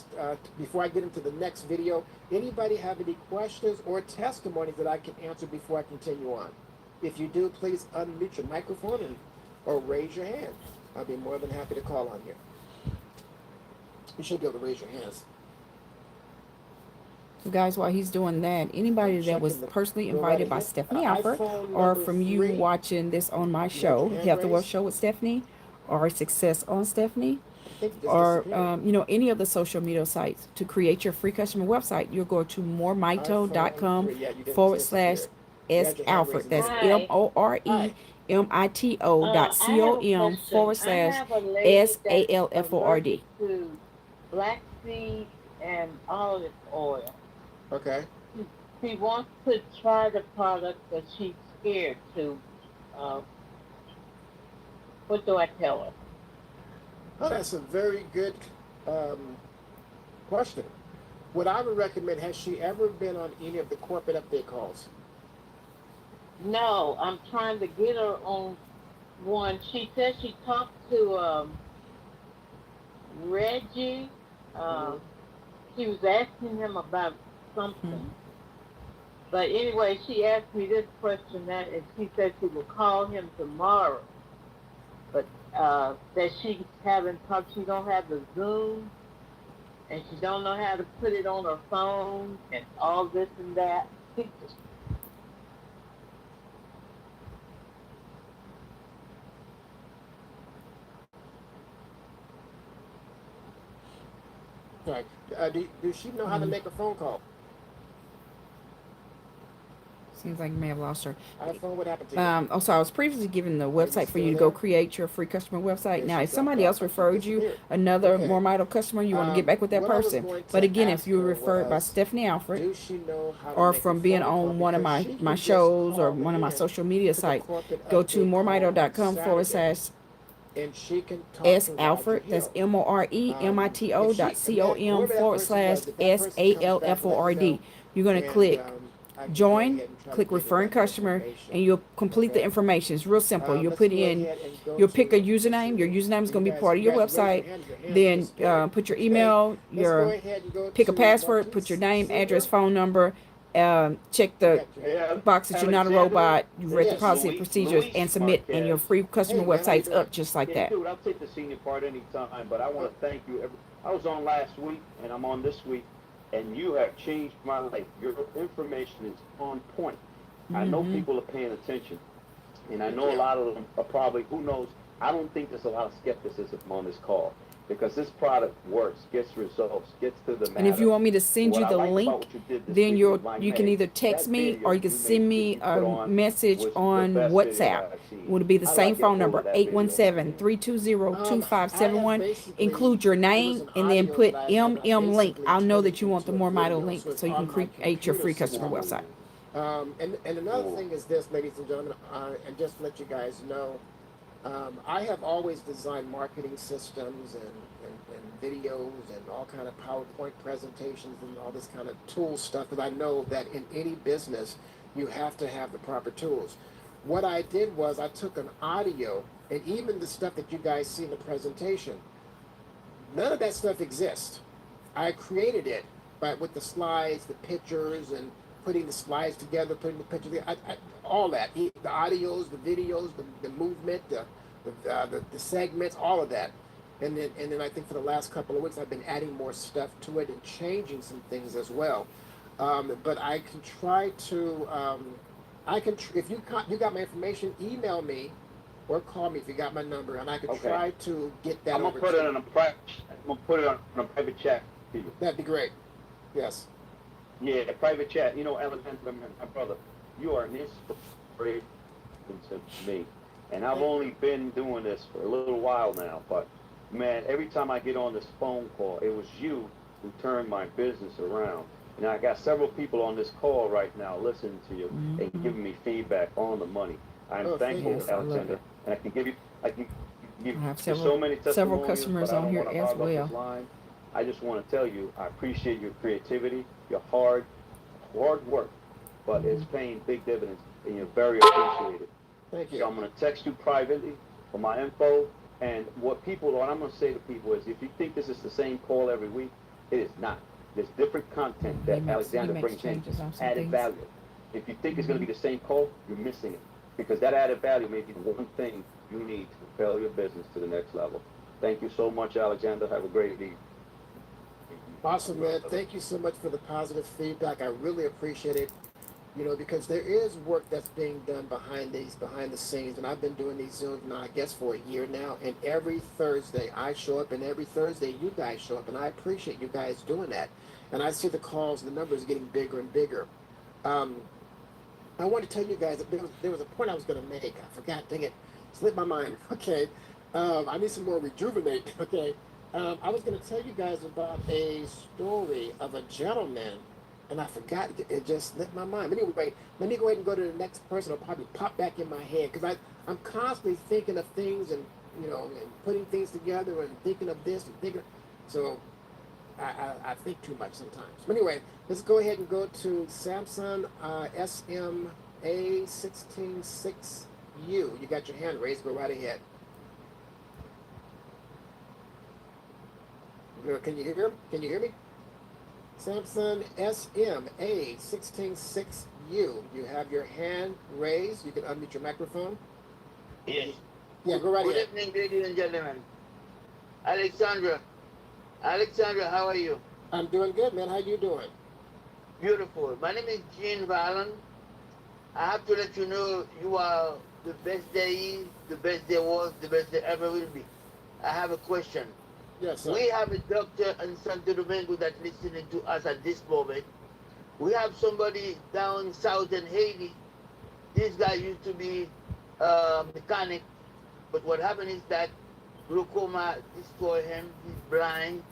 before I get into the next video, anybody have any questions or testimonies that I can answer before I continue on? If you do, please unmute your microphone or raise your hand. I'll be more than happy to call on you. You should be able to raise your hands. So guys, while he's doing that, anybody that was personally invited by Stephanie Alford, or from you watching this on my show, Health and Wealth Show with Stephanie, or Success on Stephanie, or you know, any of the social media sites, to create your free customer website, you'll go to moremito.com/S-Alford. That's MoreMito.com/SALFORD. Black seed and olive oil. Okay. She wants to try the product, but she's scared to. What do I tell her? Oh, that's a very good question. What I would recommend, has she ever been on any of the corporate update calls? No, I'm trying to get her on one. She said she talked to Reggie. She was asking him about something. But anyway, she asked me this question, and she said she will call him tomorrow. But that she haven't talked, she don't have the Zoom, and she don't know how to put it on her phone, and all this and that. Right. Does she know how to make a phone call? Seems like you may have lost her. iPhone, what happened to you? So I was previously given the website for you to go create your free customer website. Now, if somebody else referred you, another MoreMito customer, you want to get back with that person. But again, if you were referred by Stephanie Alford, or from being on one of my shows or one of my social media sites, go to moremito.com/. And she can talk S. to Alford, Roger that's Hill. moremito.com/SALFORD. You're going to click join, click referring customer, and you'll complete the information. It's real simple. You'll put in, you'll pick a username. Your username is going to be part of your website. Then put your email, pick a password, put your name, address, phone number. Check the box that you're not a robot, you read the policy and procedures, and submit, and your free customer website's up just like that. Dude, I'll take the senior part anytime, but I want to thank you. I was on last week, and I'm on this week, and you have changed my life. Your information is on point. I know people are paying attention, and I know a lot of them are probably, who knows, I don't think there's a lot of skepticism on this call, because this product works, gets results, gets to the matter. And if you want me to send you the link, then you can either text me or you can send me a message on WhatsApp. Would be the same phone number, 817-320-2571. Include your name and then put MM link. I'll know that you want the MoreMito link so you can create your free customer website. And another thing is this, ladies and gentlemen, and just to let you guys know, I have always designed marketing systems and videos and all kind of PowerPoint presentations and all this kind of tool stuff, because I know that in any business you have to have the proper tools. What I did was I took an audio, and even the stuff that you guys see in the presentation, none of that stuff exists. I created it with the slides, the pictures, and putting the slides together, putting the pictures together, all that, the audios, the videos, the movement, the segments, all of that. And then I think for the last couple of weeks I've been adding more stuff to it and changing some things as well. But I can try to, if you got my information, email me or call me if you got my number, and I can try to get that. I'm gonna put it on a private chat to you. That'd be great. Yes. Yeah, a private chat. You know, Alexander, my brother, you are an inspiration to me. And I've only been doing this for a little while now, but man, every time I get on this phone call, it was you who turned my business around. And I got several people on this call right now listening to you and giving me feedback on the money. I'm thankful, Alexander, and I can give you so many testimonies. Several customers on here as well. I just want to tell you, I appreciate your creativity, your hard work, but it's paying big dividends, and you're very appreciated. Thank you. So I'm going to text you privately for my info, and what I'm going to say to people is, if you think this is the same call every week, it is not. There's different content that Alexander brings in, added value. If you think it's going to be the same call, you're missing it, because that added value may be the one thing you need to propel your business to the next level. Thank you so much, Alexander. Have a great evening. Awesome, man. Thank you so much for the positive feedback. I really appreciate it. You know, because there is work that's being done behind the scenes, and I've been doing these Zooms now, I guess, for a year now, and every Thursday I show up, and every Thursday you guys show up, and I appreciate you guys doing that. And I see the calls, the numbers getting bigger and bigger. I want to tell you guys that there was a point I was going to make. I forgot, dang it, slipped my mind. Okay, I need some more Rejuvenate. Okay, I was going to tell you guys about a story of a gentleman, and I forgot, it just slipped my mind. But anyway, let me go ahead and go to the next person. It'll probably pop back in my head, because I'm constantly thinking of things, and and putting things together and thinking of this and thinking. So I think too much sometimes. But anyway, let's go ahead and go to Samsung SMA166U. You got your hand raised. Go right ahead. Can you hear? Can you hear me? Samsung SMA166U. You have your hand raised. You can unmute your microphone. Yes. Yeah, go right ahead. Good evening, ladies and gentlemen. Alexandra, how are you? I'm doing good, man. How you doing? Beautiful. My name is Gene Vallon. I have to let you know you are the best there is, the best there was, the best there ever will be. I have a question. Yes, sir. We have a doctor in Santo Domingo that's listening to us at this moment We have somebody down south in Haiti. This guy used to be a mechanic, but what happened is that glaucoma destroyed him. He's blind.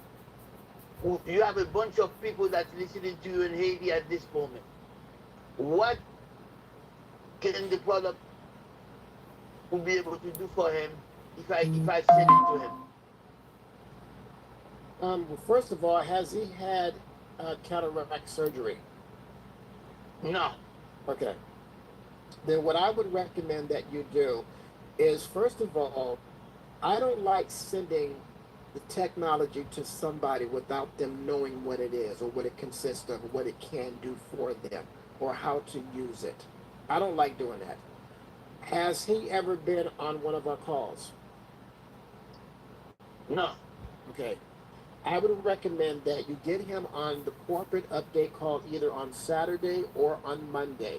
You have a bunch of people that's listening to you in Haiti at this moment. What can the product will be able to do for him if I send it to him? Well, first of all, has he had cataract surgery? No. Okay. Then what I would recommend that you do is, first of all, I don't like sending the technology to somebody without them knowing what it is or what it consists of, what it can do for them, or how to use it. I don't like doing that. Has he ever been on one of our calls? No. Okay. I would recommend that you get him on the corporate update call either on Saturday or on Monday.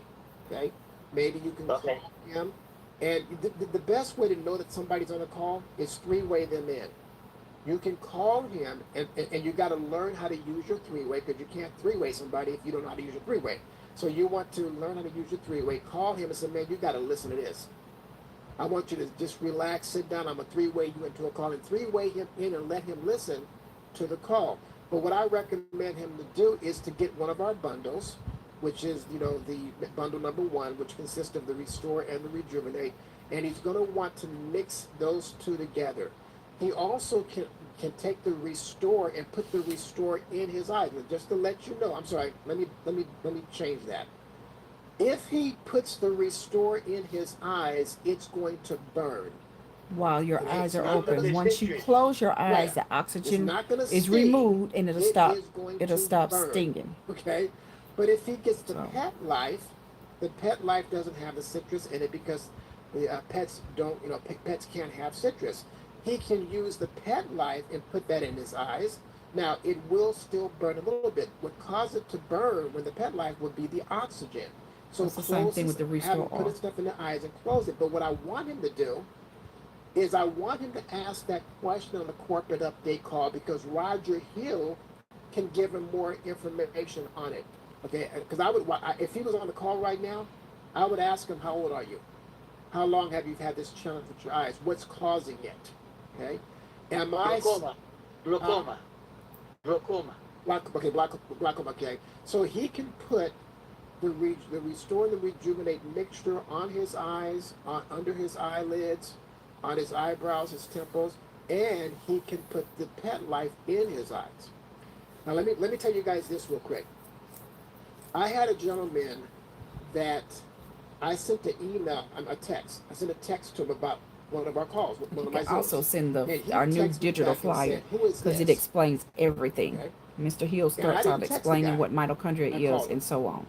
Okay? Maybe you can Okay. call him. And the best way to know that somebody's on a call is three-way them in. You can call him, and you got to learn how to use your three-way, because you can't three-way somebody if you don't know how to use your three-way. So you want to learn how to use your three-way. Call him and say, man, you got to listen to this. I want you to just relax, sit down. I'm going to three-way you into a call, and three-way him in and let him listen to the call. But what I recommend him to do is to get one of our bundles, which is, the bundle number 1, which consists of the Restore and the Rejuvenate, and he's going to want to mix those two together. He also can take the Restore and put the Restore in his eyes. And just to let you know, I'm sorry, let me change that. If he puts the Restore in his eyes, it's going to burn. While your Okay, eyes it's are not gonna open. The Once you citrus. close your right. eyes, the It's oxygen not going to is sting. removed and it'll It stop. is going It'll to stop burn. stinging. Okay, but if he gets the So Pet Life, the Pet Life doesn't have the citrus in it because the pets don't. Pets can't have citrus. He can use the Pet Life and put that in his eyes. Now it will still burn a little bit. What caused it to burn when the Pet Life would be the oxygen. So it's the same close thing with his, the have him Restore put his off. stuff in the eyes and close it. But what I want him to do is I want him to ask that question on the corporate update call, because Roger Hill can give him more information on it. Okay, because if he was on the call right now, I would ask him, how old are you? How long have you had this challenge with your eyes? What's causing it? Okay, am I Glaucoma. uh, Glaucoma. Glaucoma. glaucoma? Okay, so he can put the Restore and the Rejuvenate mixture on his eyes, under his eyelids, on his eyebrows, his temples, and he can put the Pet Life in his eyes. Now let me tell you guys this real quick. I had a gentleman that I sent an email, a text. I sent a text to him about one of our calls, one You of my can also Zooms. send And he our new texted me digital back and flyer said, who is because it this? explains everything. Okay. Mr. Hill And I starts out didn't text the explaining guy. what mitochondria I is called him. and so on.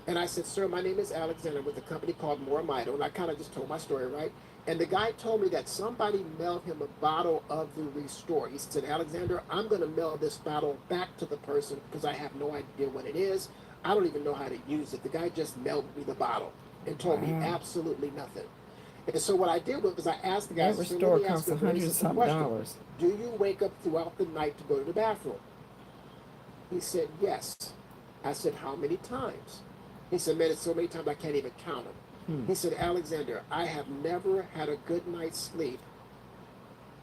And I said, sir, my name is Alexander with a company called MoreMito. And I kind of just told my story, right? And the guy told me that somebody mailed him a bottle of the Restore. He said, Alexander, I'm going to mail this bottle back to the person because I have no idea what it is. I don't even know how to use it. The guy just mailed me the bottle and told me Wow. absolutely nothing. And so what I did was I asked the guy, That I said, let Restore me ask costs you a very $100 and simple something. question. Do you wake up throughout the night to go to the bathroom? He said, yes. I said, how many times? He said, man, it's so many times I can't even count them. He said, Alexander, I have never had a good night's sleep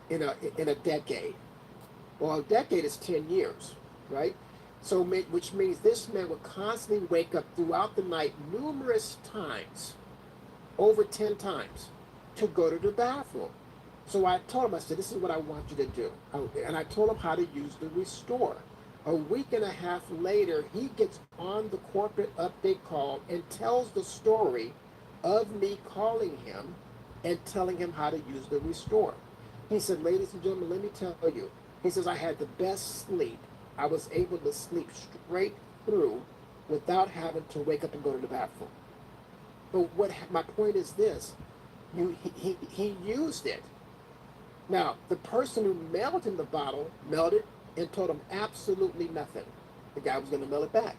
in a decade. Well, a decade is 10 years, right? So, which means this man would constantly wake up throughout the night numerous times, over 10 times, to go to the bathroom. So I told him, I said, this is what I want you to do. And I told him how to use the Restore. A week and a half later, he gets on the corporate update call and tells the story of me calling him and telling him how to use the Restore. He said, ladies and gentlemen, let me tell you. He says, I had the best sleep. I was able to sleep straight through without having to wake up and go to the bathroom. But my point is this. He used it. Now, the person who mailed him the bottle mailed it and told him absolutely nothing. The guy was going to mail it back.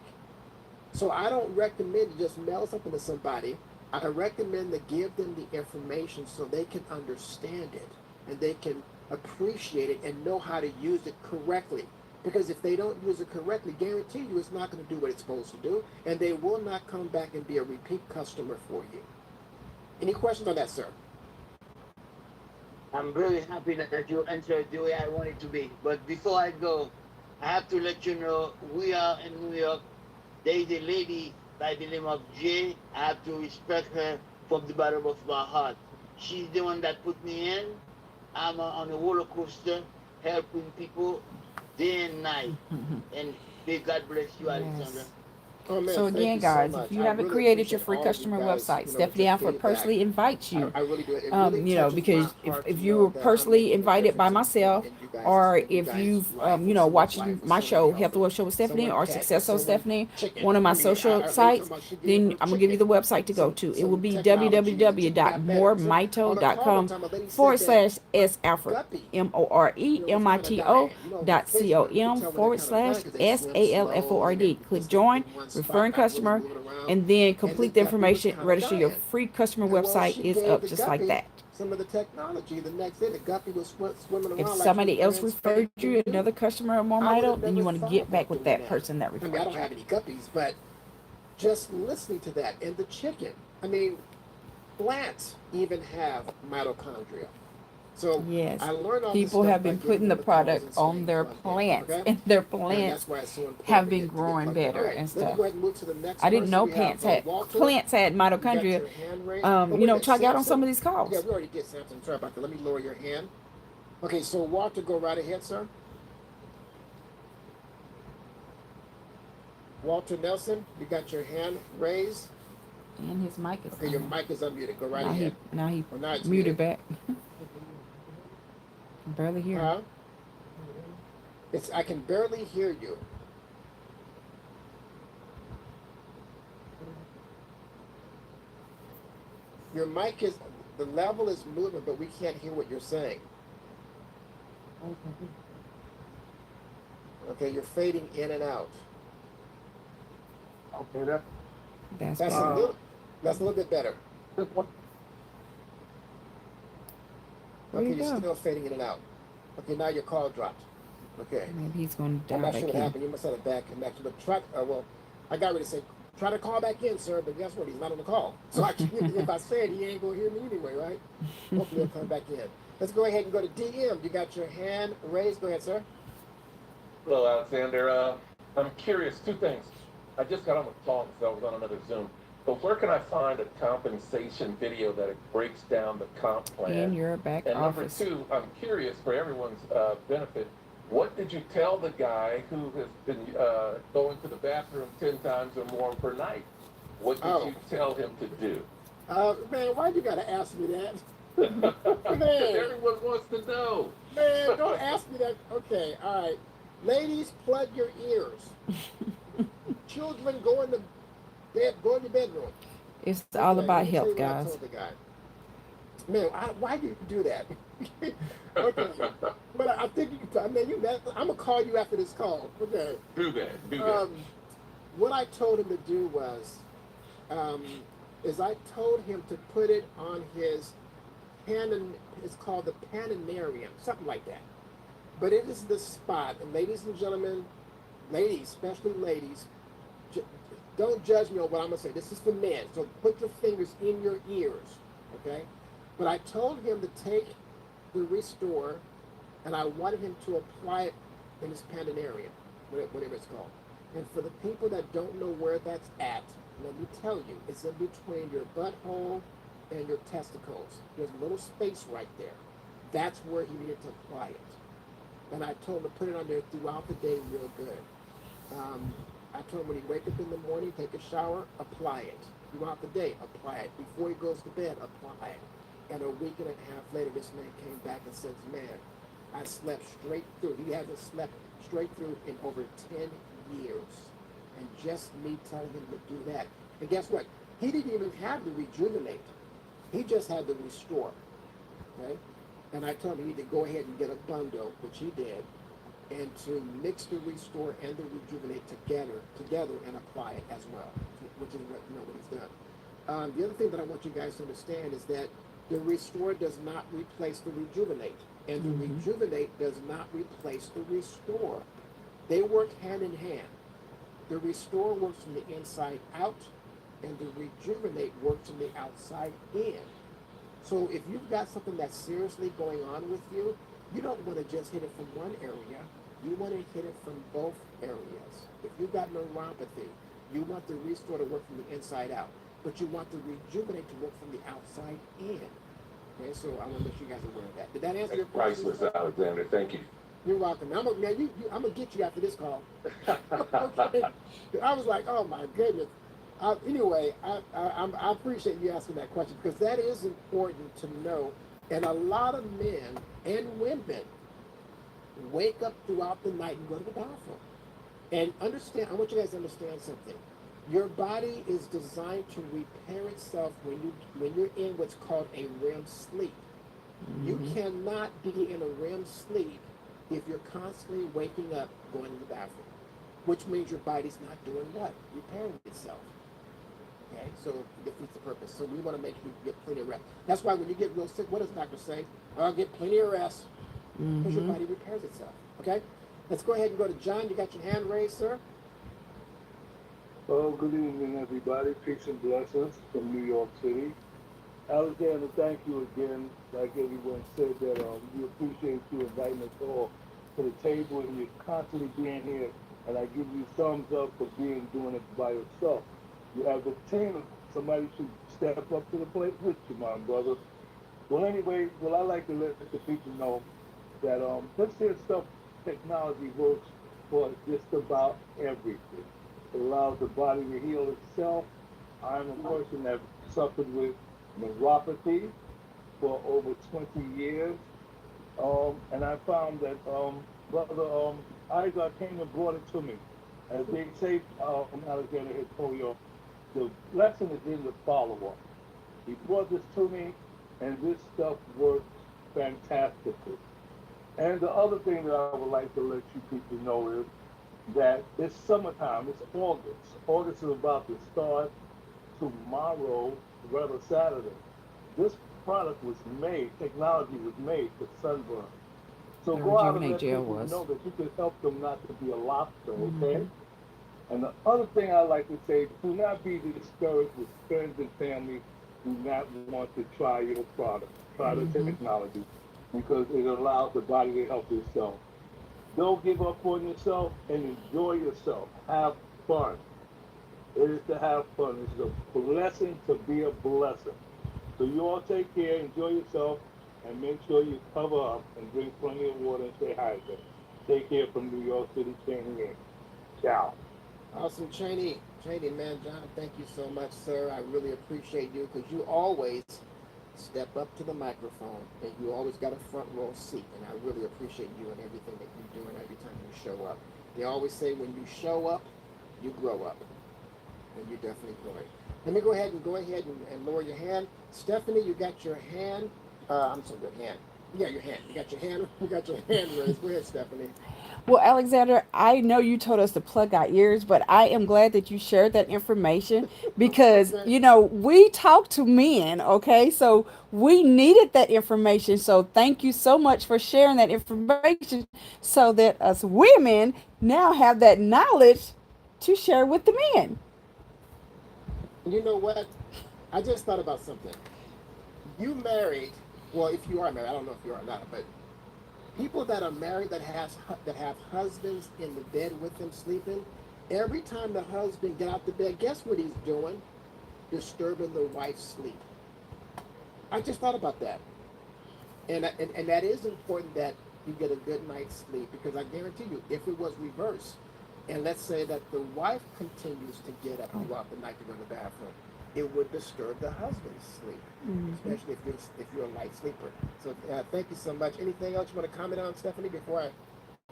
So I don't recommend you just mail something to somebody. I recommend to give them the information so they can understand it and they can appreciate it and know how to use it correctly. Because if they don't use it correctly, guarantee you it's not going to do what it's supposed to do, and they will not come back and be a repeat customer for you. Any questions on that, sir? I'm very happy that you answered the way I want it to be. But before I go, I have to let you know we are in New York. There is a lady by the name of Jay. I have to respect her from the bottom of my heart. She's the one that put me in. I'm on a roller coaster helping people day and night. And may God bless you, Alexander. Yes. Oh, man, So thank again, you so guys, much. if you I haven't really created your appreciate free all of you customer guys, website, you know, Stephanie just Alford feedback. personally invites you. I really do. It really You know, touches because my heart if to you know were that I'm personally making a invited by difference myself, in you guys' or in you if guys' you've life you and know, someone's watching life and my someone show, Health and healthy, Wealth Show with Stephanie, someone or pet, Success on someone Stephanie, chicken. one of my I mean, social I heard sites, somebody should give then her I'm gonna give you chicken. the website to go to. It will Some be technology, the chicken got better. So on the call one www.moremito.com time, a lady said forward that slash a S Alford, guppy, MoreMito was kind of dying. You know, with fish, you can .com tell when they're forward kind of slash dying because they swim slow and SALFORD. they're Click just join, in one spot, referring not really customer, moving around. and then And the complete the guppy was information. kind of Register your dying. free customer And well, website she is gave up the just like guppy that. some of the technology. The next day, the guppy was swimming If around like she was somebody else brand referred you, spanking new. another customer of I would MoreMito, have then you never want to thought get back about with doing that that. person that I mean, I referred don't you. have any guppies, but just listening to that and the chicken. I mean, plants even have mitochondria. So Yes, I learned all this people stuff have by been getting putting on the the calls product and on staying their plugged in. plants, Okay? and their And plants that's why it's so important have to been get growing plugged in. All better right, and let me stuff. go ahead and move to the next I didn't person. know We have Walter. plants had You got mitochondria. your hand raised. Oh, You wait a know, minute, try out on some Samson? of these Yeah, calls. we already did Samson. Sorry about that. Let me lower your hand. Okay, so Walter, go right ahead, sir. Walter Nelson, you got your hand raised. And his mic is Okay, your on. mic is unmuted. Go right Now ahead. he Well, now it's muted muted. back. Can barely hear him. Huh? I can barely hear you. Your mic is, the level is moving, but we can't hear what you're saying. Okay, you're fading in and out. Okay, That's That's better. that's a little bit better. Where'd Okay, he you're go? still fading in and out. Okay, now your call dropped. Okay. Maybe he's going to I'm dial not sure back what in. happened. You must have a bad connection. But try, well, I got ready to say, try to call back in, sir. But guess what? He's not on the call. So if I say it, he ain't going to hear me anyway, right? Hopefully he'll come back in. Let's go ahead and go to DM. You got your hand raised. Go ahead, sir. Hello, Alexander. I'm curious, two things. I just got on the call because I was on another Zoom. But where can I find a compensation video that it breaks down the comp plan? In your back and office. number two, I'm curious for everyone's benefit, what did you tell the guy who has been going to the bathroom 10 times or more per night? What did you tell him to do? Man, why you got to ask me that? Because everyone wants to know. Man, don't ask me that. Okay, all right. Ladies, plug your ears. Children, go in your bedroom. It's all Okay, about let me tell health, you what I guys. told the guy. Man, why do you do that? Okay, but I think I'm gonna call you after this call. Okay. Do that. What I told him to do was, is I told him to put it on his it's called the Pananarium, something like that. But it is the spot, and ladies and gentlemen, ladies, especially ladies, don't judge me on what I'm gonna say. This is for men, so put your fingers in your ears, okay? But I told him to take the Restore, and I wanted him to apply it in his Pananarium, whatever it's called. And for the people that don't know where that's at, let me tell you, it's in between your butthole and your testicles. There's a little space right there. That's where he needed to apply it. And I told him to put it on there throughout the day real good. I told him when he wake up in the morning, take a shower, apply it. Throughout the day, apply it. Before he goes to bed, apply it. And a week and a half later, this man came back and says, man, I slept straight through. He hasn't slept straight through in over 10 years. And just me telling him to do that. And guess what? He didn't even have the Rejuvenate. He just had the Restore. Okay? And I told him he need to go ahead and get a bundle, which he did, and to mix the Restore and the Rejuvenate together and apply it as well, which is what he's done. The other thing that I want you guys to understand is that the Restore does not replace the Rejuvenate, and the Rejuvenate does not replace the Restore. They work hand in hand. The restore works from the inside out, and the rejuvenate works from the outside in. So if you've got something that's seriously going on with you, you don't want to just hit it from one area. You want to hit it from both areas. If you've got neuropathy, you want the restore to work from the inside out, but you want the rejuvenate to work from the outside in. Okay, so I want to make sure you guys are aware of that. Did that answer your question? Priceless, Alexander. Thank you. You're welcome. I'm gonna get you after this call. Okay. I was like, oh my goodness. Anyway, I appreciate you asking that question because that is important to know. And a lot of men and women wake up throughout the night and go to the bathroom. And understand, I want you guys to understand something. Your body is designed to repair itself when you're in what's called a REM sleep. You cannot be in a REM sleep if you're constantly waking up, going to the bathroom, which means your body's not doing what? Repairing itself. Okay, so it defeats the purpose. So we want to make sure you get plenty of rest. That's why when you get real sick, what does the doctor say? I'll get plenty of rest because your body repairs itself. Okay, let's go ahead and go to John. You got your hand raised, sir? Well, good evening, everybody. Peace and blessings from New York City. Alexander, thank you again. Like everyone said, that we appreciate you inviting us all to the table, and you're constantly being here. And I give you thumbs up for doing it by yourself. You have the team. Somebody should step up to the plate with you, my brother. Well, anyway, I like to let the people know that this here stuff, technology works for just about everything. It allows the body to heal itself. I'm a person that suffered with neuropathy for over 20 years. And I found that Brother Isaac came and brought it to me. As they say, Alexander had told you, the lesson is in the follow-up. He brought this to me, and this stuff works fantastically. And the other thing that I would like to let you people know is that it's summertime, it's August. August is about to start tomorrow, rather Saturday. This product was made, technology was made for sunburn. So go out and let people know that you can help them not to be a lobster, okay? And the other thing I like to say, do not be discouraged with friends and family who do not want to try your product, try the technology, because it allows the body to help itself. Don't give up on yourself and enjoy yourself. Have fun. It is to have fun. It's a blessing to be a blessing. So you all take care, enjoy yourself, and make sure you cover up and drink plenty of water and stay hydrated. Take care from New York City, Cheney. Ciao. Awesome, Cheney, man, John, thank you so much, sir. I really appreciate you because you always step up to the microphone and you always got a front row seat. And I really appreciate you and everything that you do and every time you show up. They always say when you show up, you grow up. And you definitely grow it. Let me go ahead and lower your hand. Stephanie, you got your hand. I'm sorry, your hand. Yeah, your hand. You got your hand raised. Go ahead, Stephanie. Well, Alexander, I know you told us to plug our ears, but I am glad that you shared that information because, we talk to men, okay? So we needed that information. So thank you so much for sharing that information so that us women now have that knowledge to share with the men. You know what? I just thought about something. You married, well, if you are married, I don't know if you are or not, but people that are married that have husbands in the bed with them sleeping, every time the husband get out the bed, guess what he's doing? Disturbing the wife's sleep. I just thought about that. And that is important that you get a good night's sleep because I guarantee you, if it was reversed, and let's say that the wife continues to get up throughout the night to go to the bathroom, it would disturb the husband's sleep, especially if you're a light sleeper. So thank you so much. Anything else you want to comment on, Stephanie, before I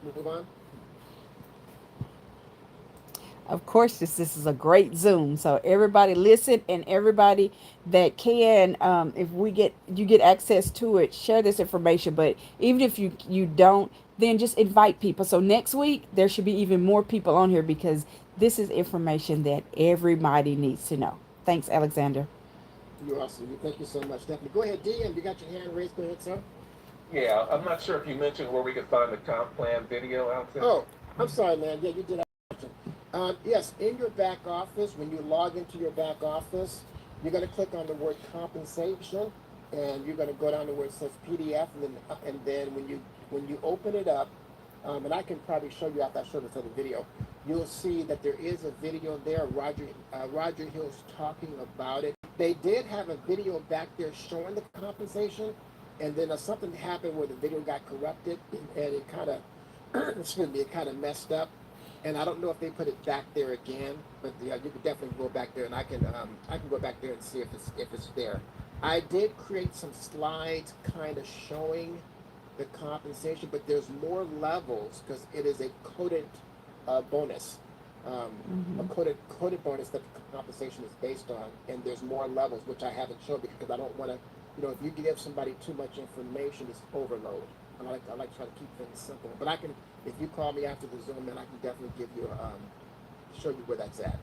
move on? Of course, this is a great Zoom. So everybody listen, and everybody that can, if you get access to it, share this information. But even if you don't, then just invite people. So next week there should be even more people on here because this is information that everybody needs to know. Thanks, Alexander. You're awesome. Thank you so much, Stephanie. Go ahead, DM. You got your hand raised. Go ahead, sir. Yeah, I'm not sure if you mentioned where we could find the comp plan video, Alexander. I'm sorry, man. Yeah, you did. Yes, in your back office, when you log into your back office, you're going to click on the word compensation, and you're going to go down to where it says PDF, and then when you open it up, and I can probably show you after I show this other video, you'll see that there is a video there. Roger Hill's talking about it. They did have a video back there showing the compensation, and then something happened where the video got corrupted, and it kind of, excuse me, it kind of messed up. And I don't know if they put it back there again, but yeah, you could definitely go back there, and I can go back there and see if it's there. I did create some slides kind of showing the compensation, but there's more levels because it is a coded bonus, a coded bonus that the compensation is based on, and there's more levels which I haven't shown because I don't want to, if you give somebody too much information, it's overload. I like to try to keep things simple, but I can. If you call me after the Zoom, man, I can definitely give you show you where that's at.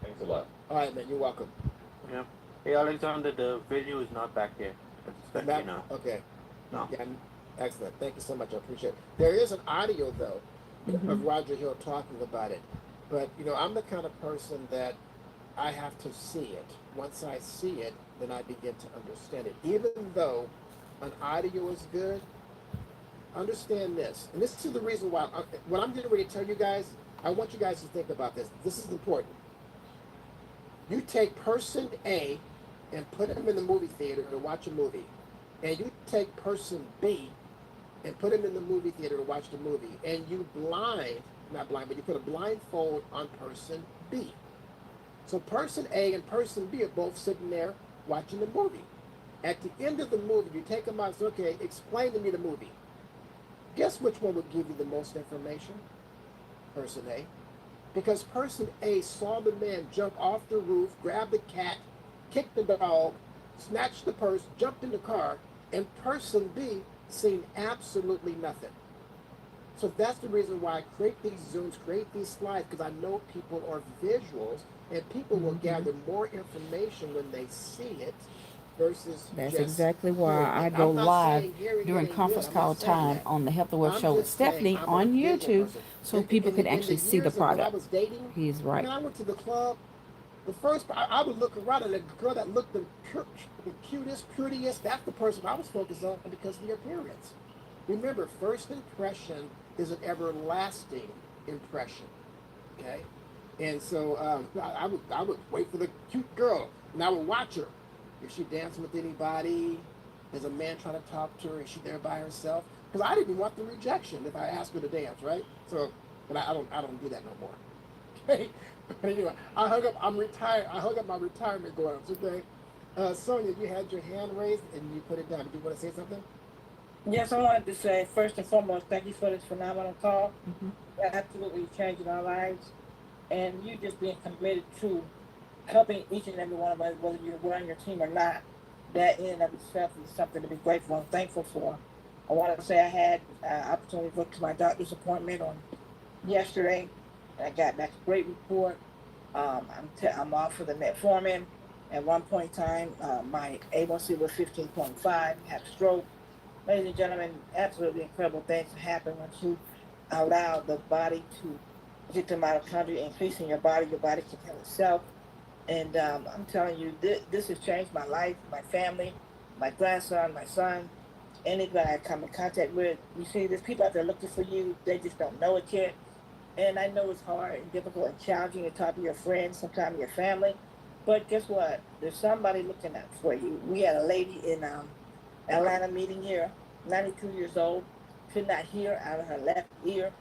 Thanks a lot. All right, man. You're welcome. Yeah. Hey, Alexander, the video is not back there. Just let you know. Okay. No. Yeah. Excellent. Thank you so much. I appreciate it. There is an audio though of Roger Hill talking about it, but I'm the kind of person that I have to see it. Once I see it, then I begin to understand it. Even though an audio is good. Understand this, and this is the reason why what I'm getting ready to tell you guys, I want you guys to think about this. This is important. You take person A and put him in the movie theater to watch a movie, and you take person B and put him in the movie theater to watch the movie, and you you put a blindfold on person B. So person A and person B are both sitting there watching the movie. At the end of the movie, you take them out and say, okay, explain to me the movie. Guess which one would give you the most information? Person A. Because person A saw the man jump off the roof, grab the cat, kick the dog, snatch the purse, jumped in the car, and person B seen absolutely nothing. So that's the reason why I create these Zooms, create these slides, because I know people are visuals, and people will gather more information when they see it versus That's exactly why I go live during conference call time on the Health and Wealth Show with Stephanie on YouTube, so people can actually see the product. He's right. I went to the club. The first, I would look around, and the girl that looked the cutest, prettiest, that's the person I was focused on because of the appearance. Remember, first impression is an everlasting impression. Okay, and so I would wait for the cute girl, and I would watch her. If she dancing with anybody, there's a man trying to talk to her, is she there by herself? Because I didn't want the rejection if I asked her to dance, right? So, but I don't do that no more. Okay. Anyway, I'm retired. I hung up my retirement gloves. Okay. Sonia, you had your hand raised and you put it down. Do you want to say something? Yes, I wanted to say first and foremost, thank you for this phenomenal call. Absolutely changing our lives, and you just being committed to helping each and every one of us, whether you're on your team or not. That in and of itself is something to be grateful and thankful for. I want to say I had opportunity to go to my doctor's appointment on yesterday. I got back a great report. I'm off for the metformin. At one point in time, my A1C was 15.5. Had a stroke. Ladies and gentlemen, absolutely incredible things happen when you allow the body to get the mitochondria increase in your body can heal itself. And I'm telling you, this has changed my life, my family, my grandson, my son, anybody I come in contact with. You see, there's people out there looking for you. They just don't know it yet. And I know it's hard and difficult and challenging to talk to your friends, sometimes your family. But guess what? There's somebody looking out for you. We had a lady in Atlanta meeting here, 92 years old, could not hear out of her left ear.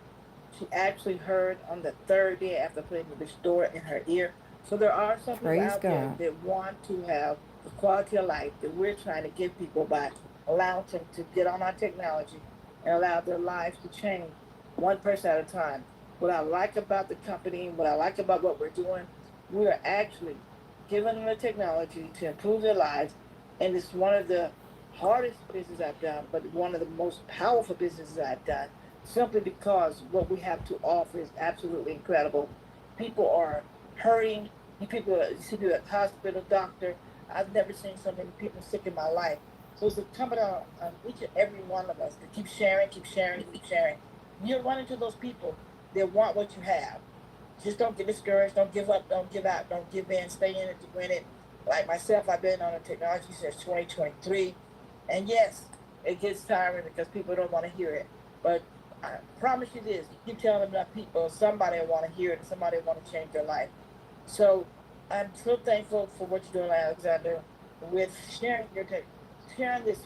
She actually heard on the third day after putting the Restore in her ear. So there are some people out there that want to have the quality of life that we're trying to give people by allowing them to get on our technology and allow their lives to change one person at a time. What I like about the company, what I like about what we're doing, we are actually giving them the technology to improve their lives. And it's one of the hardest business I've done, but one of the most powerful businesses I've done, simply because what we have to offer is absolutely incredible. People are hurting. You see people at the hospital, doctor. I've never seen so many people sick in my life. So it's incumbent on each and every one of us to keep sharing. You'll run into those people they want what you have. Just don't get discouraged. Don't give up. Don't give out. Don't give in. Stay in it to win it. Like myself, I've been on the technology since 2023. And yes, it gets tiring because people don't want to hear it. But I promise you this, you keep telling enough people, somebody will want to hear it and somebody will want to change their life. So I'm so thankful for what you're doing, Alexander, with sharing sharing this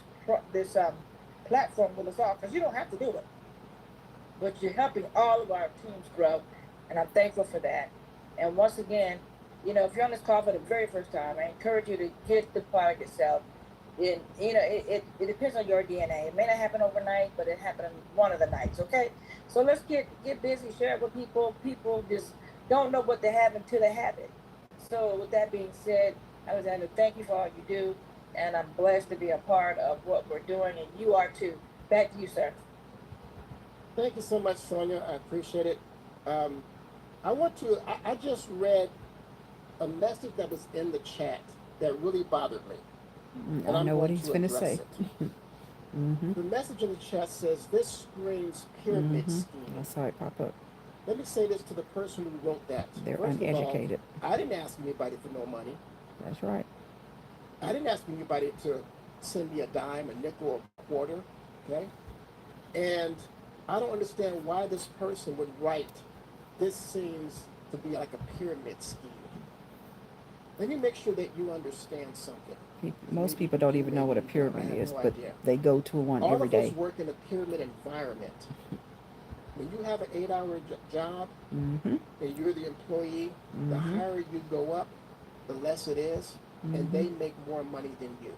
platform with us all, because you don't have to do it, but you're helping all of our teams grow, and I'm thankful for that. And once again, if you're on this call for the very first time, I encourage you to get the product itself. It depends on your DNA. It may not happen overnight, but it happened one of the nights. Okay, so let's get busy, share it with people. People just don't know what they have until they have it. So with that being said, Alexander, thank you for all you do, and I'm blessed to be a part of what we're doing, and you are too. Back to you, sir. Thank you so much, Sonia. I appreciate it. I just read a message that was in the chat that really bothered me. And I know what he's going to say. The message in the chat says, this screams pyramid scheme. I saw it pop up. Let me say this to the person who wrote that. They're First uneducated. Of all, I didn't ask anybody for no money. That's right. I didn't ask anybody to send me a dime, a nickel, or a quarter. Okay? And I don't understand why this person would write, this seems to be like a pyramid scheme. Let me make sure that you understand something. Most people don't even know what a pyramid is, but they go to one every day. All of us work in a pyramid environment. When you have an 8-hour job and you're the employee, the higher you go up, the less it is, and they make more money than you.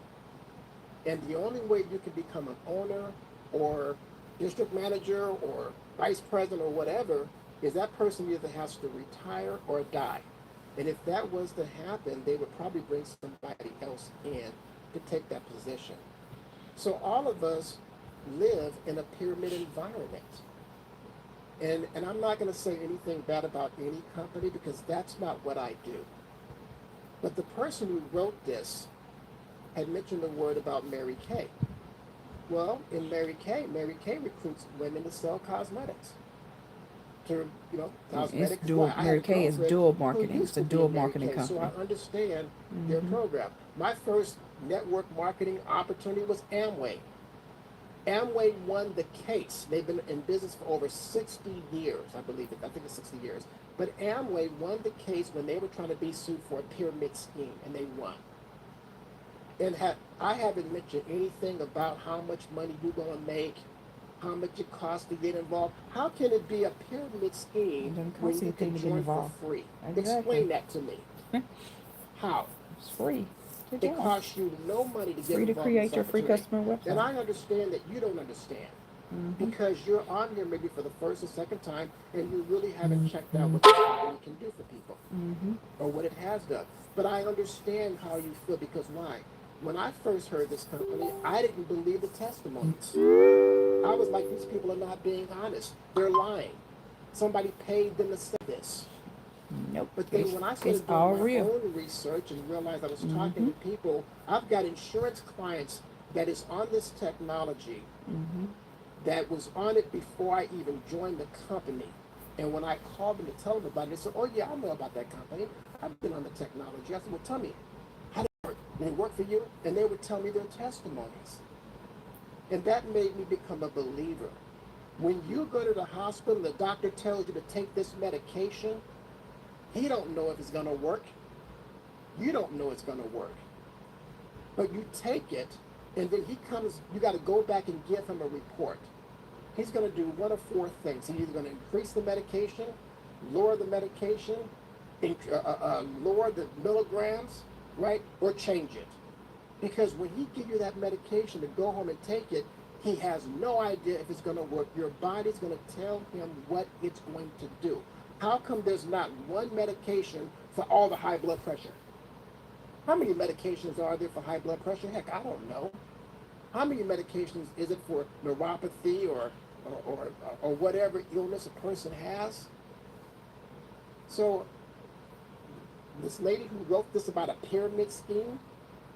And the only way you can become an owner or district manager or vice president or whatever is that person either has to retire or die. And if that was to happen, they would probably bring somebody else in to take that position. So all of us live in a pyramid environment. And I'm not going to say anything bad about any company because that's not what I do. But the person who wrote this had mentioned the word about Mary Kay. Well, in Mary Kay recruits women to sell cosmetics. Cosmetics. Mary Kay is dual marketing. It's a dual marketing company. So I understand their program. My first network marketing opportunity was Amway. Amway won the case. They've been in business for over 60 years, I believe it. I think it's 60 years. But Amway won the case when they were trying to be sued for a pyramid scheme, and they won. And I haven't mentioned anything about how much money you're going to make, how much it costs to get involved. How can it be a pyramid scheme when you can join for free? Exactly. Explain that to me. How? It's free. It costs you no money to get free to involved create your free customer website. And I understand that you don't understand because you're on here maybe for the first or second time and you really haven't checked out what this company can do for people or what it has done. But I understand how you feel because why? When I first heard this company, I didn't believe the testimonies. I was like, these people are not being honest. They're lying. Somebody paid them to say this. Nope. But then when I started doing my own research and realized I was talking to people, I've got insurance clients that is on this technology that was on it before I even joined the company. And when I called them to tell them about it, they said, oh yeah, I know about that company. I've been on the technology. I said, well, tell me, how did it work? Did it work for you? And they would tell me their testimonies. And that made me become a believer. When you go to the hospital and the doctor tells you to take this medication, he don't know if it's going to work. You don't know it's going to work. But you take it, and then he comes, you got to go back and give him a report. He's going to do one of four things. He's either going to increase the medication, lower the medication, lower the milligrams, right, or change it. Because when he gives you that medication to go home and take it, he has no idea if it's going to work. Your body's going to tell him what it's going to do. How come there's not one medication for all the high blood pressure? How many medications are there for high blood pressure? Heck, I don't know. How many medications is it for neuropathy or whatever illness a person has? So this lady who wrote this about a pyramid scheme,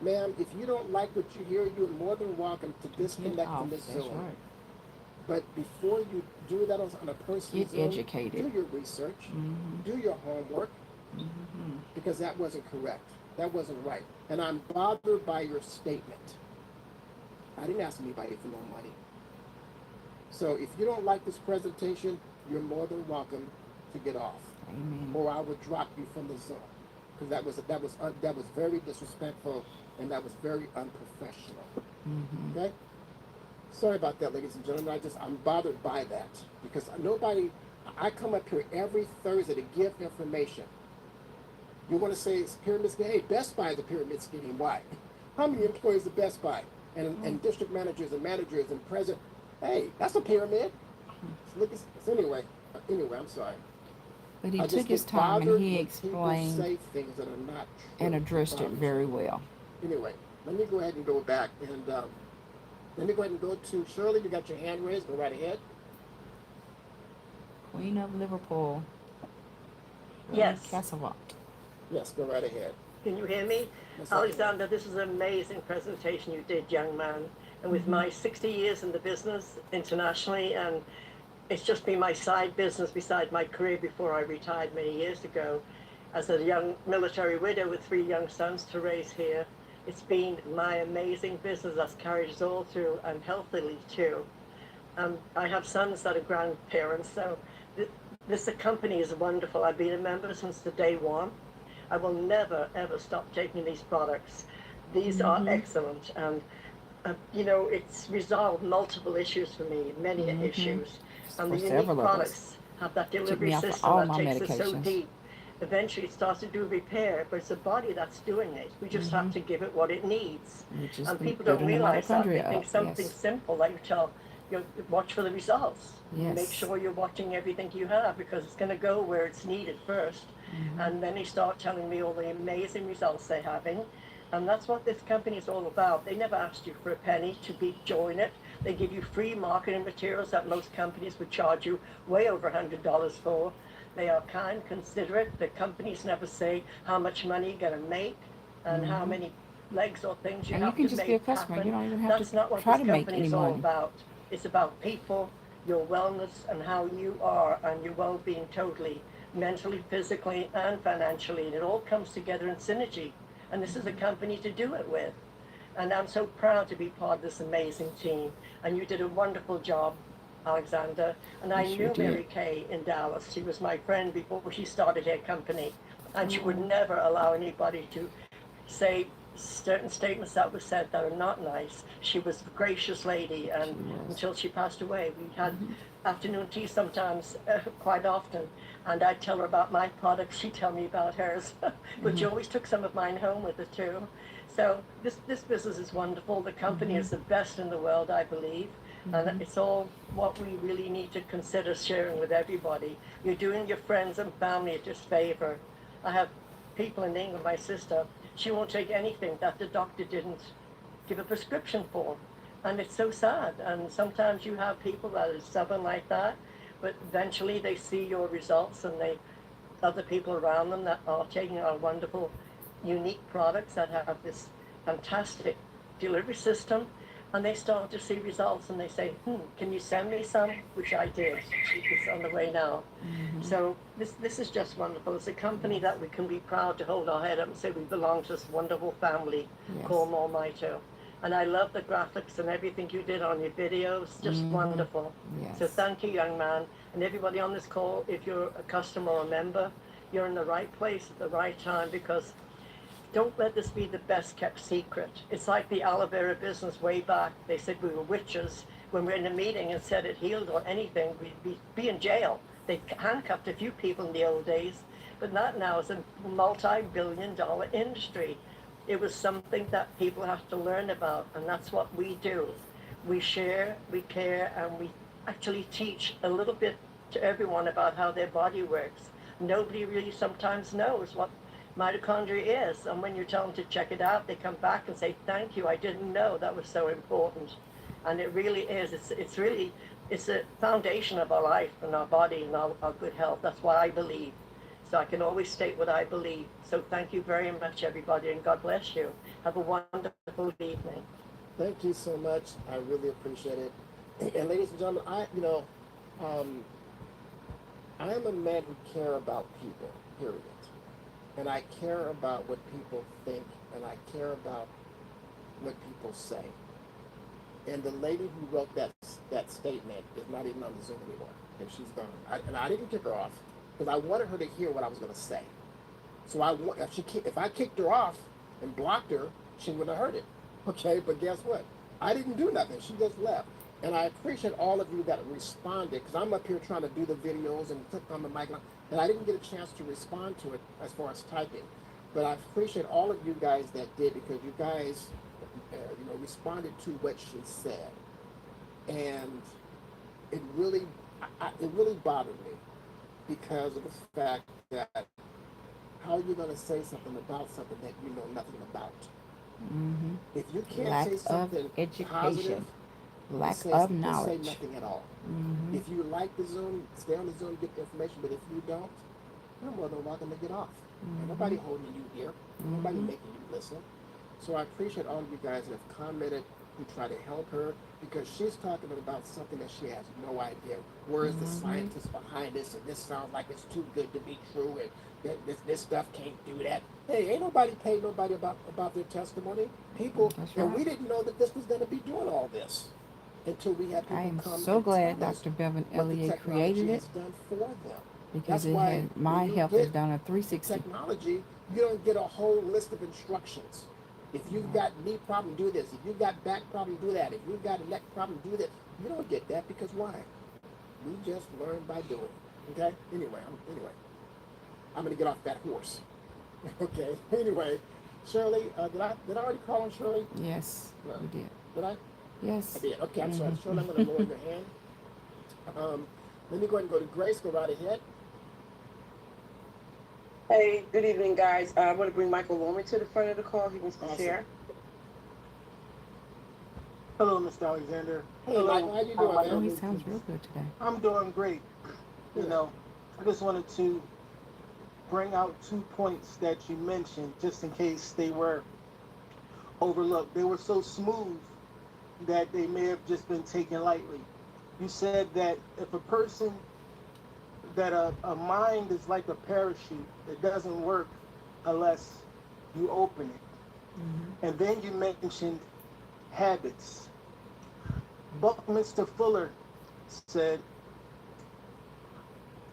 ma'am, if you don't like what you hear, you're more than welcome to disconnect from this Zoom. But before you do that on a person's Get own, educated. do your research, do your homework, because that wasn't correct. That wasn't right. And I'm bothered by your statement. I didn't ask anybody for no money. So if you don't like this presentation, you're more than welcome to get off. Amen. Or I would drop you from the Zoom, because that was very disrespectful and that was very unprofessional. Okay. Sorry about that, ladies and gentlemen. I'm bothered by that, because I come up here every Thursday to give information. You want to say it's pyramid scheme? Hey, Best Buy is a pyramid scheme. Why? How many employees at Best Buy? And district managers and managers and president? Hey, that's a pyramid. So anyway, I'm sorry. But he took his time and he explained say things that are not true and addressed it very well. Anyway, let me go ahead and go back and let me go ahead and go to Shirley. You got your hand raised. Go right ahead. Queen of Liverpool. Yes. Castlevant. Yes, go right ahead. Can you hear me? Yes, Alexander, this is an amazing presentation you did, young man. And with my 60 years in the business internationally, and it's just been my side business beside my career before I retired many years ago, as a young military widow with 3 young sons to raise here, it's been my amazing business that's carried us all through, and healthily too. I have sons that are grandparents, so this company is wonderful. I've been a member since the day one. I will never, ever stop taking these products. These are excellent. And, it's resolved multiple issues for me, many issues. And the unique products have that delivery system that takes us so deep. Eventually it starts to do repair, but it's the body that's doing it. We just have to give it what it needs. And people don't realize that. They think something simple, like watch for the results. Make sure you're watching everything you have, because it's going to go where it's needed first. And then they start telling me all the amazing results they're having. And that's what this company is all about. They never asked you for a penny to join it. They give you free marketing materials that most companies would charge you way over $100 for. They are kind, considerate. The companies never say how much money you're going to make and how many legs or things you have to make happen. And you can just be a customer. You don't even have That's not what try this to make company any is all money. about. It's about people, your wellness, and how you are, and your well-being totally, mentally, physically, and financially. And it all comes together in synergy. And this is a company to do it with. And I'm so proud to be part of this amazing team. And you did a wonderful job, Alexander. And I knew Mary Kay in Dallas. She was my friend before she started her company. And she would never allow anybody to say certain statements that were said that are not nice. She was a gracious lady, and until she passed away, we had afternoon tea sometimes, quite often, and I'd tell her about my products, she'd tell me about hers, but she always took some of mine home with her too. So this business is wonderful. The company is the best in the world, I believe, and it's all what we really need to consider sharing with everybody. You're doing your friends and family a disfavor. I have people in England, my sister, she won't take anything that the doctor didn't give a prescription for. And it's so sad. And sometimes you have people that are stubborn like that, but eventually they see your results, and other people around them that are taking our wonderful, unique products that have this fantastic delivery system, and they start to see results, and they say, can you send me some? Which I did. It's on the way now. So this is just wonderful. It's a company that we can be proud to hold our head up and say we belong to this wonderful family called MoreMito. And I love the graphics and everything you did on your videos, just wonderful. So thank you, young man. And everybody on this call, if you're a customer or a member, you're in the right place at the right time, because don't let this be the best kept secret. It's like the aloe vera business way back. They said we were witches. When we're in a meeting and said it healed or anything, we'd be in jail. They handcuffed a few people in the old days, but that now is a multi-billion-dollar industry. It was something that people have to learn about, and that's what we do. We share, we care, and we actually teach a little bit to everyone about how their body works. Nobody really sometimes knows what mitochondria is, and when you tell them to check it out, they come back and say, thank you, I didn't know that was so important. And it really is. It's a foundation of our life and our body and our good health. That's what I believe. So I can always state what I believe. So thank you very much, everybody, and God bless you. Have a wonderful evening. Thank you so much. I really appreciate it. And ladies and gentlemen, um, I am a man who care about people, period. And I care about what people think, and I care about what people say. And the lady who wrote that statement is not even on the Zoom anymore, and she's gone. And I didn't kick her off because I wanted her to hear what I was going to say. So if I kicked her off and blocked her, she wouldn't have heard it. Okay, but guess what? I didn't do nothing. She just left. And I appreciate all of you that responded, because I'm up here trying to do the videos and click on the mic, and I didn't get a chance to respond to it as far as typing. But I appreciate all of you guys that did, because you guys, responded to what she said, and it really bothered me because of the fact that how are you going to say something about something that you know nothing about? Mm-hmm. If you can't Lack say something of education, positive, lack say, of just knowledge. say nothing at all. Mm-hmm. If you like the Zoom, stay on the Zoom, get the information. But if you don't, you're more than welcome to get off. Mm-hmm. Nobody holding you here. Mm-hmm. Nobody making you listen. So I appreciate all of you guys that have commented, who try to help her, because she's talking about something that she has no idea. Where is the scientist behind this? And this sounds like it's too good to be true, and this stuff can't do that. Hey, ain't nobody paid nobody about their testimony. People, and we didn't know that this was going to be doing all this until we had people I am come so and glad tell us Dr. Bevan what the Elliott technology created it, has done for them. because That's it why had my when you health has get done a 360. technology, you don't get a whole list of instructions. If you've got knee problem, do this. If you've got back problem, do that. If you've got a neck problem, do this. You don't get that, because why? We just learn by doing. Okay? Anyway, I'm gonna get off that horse. Okay. Anyway, Shirley, did I already call on Shirley? Yes, No. you did. Did I? Yes. I did. Okay, I'm sorry. Shirley, I'm gonna lower your hand. Let me go ahead and go to Grace. Go right ahead. Hey, good evening, guys. I want to bring Michael Loman to the front of the call. He wants to share. Hello, Mr. Alexander. Hey, Michael, how you doing, man? Oh, he sounds real good today. I'm doing great. You know, I just wanted to bring out 2 points that you mentioned, just in case they were overlooked. They were so smooth that they may have just been taken lightly. You said that if a person, that a mind is like a parachute, it doesn't work unless you open it. Mm-hmm. And then you mentioned habits. Buckminster Fuller said,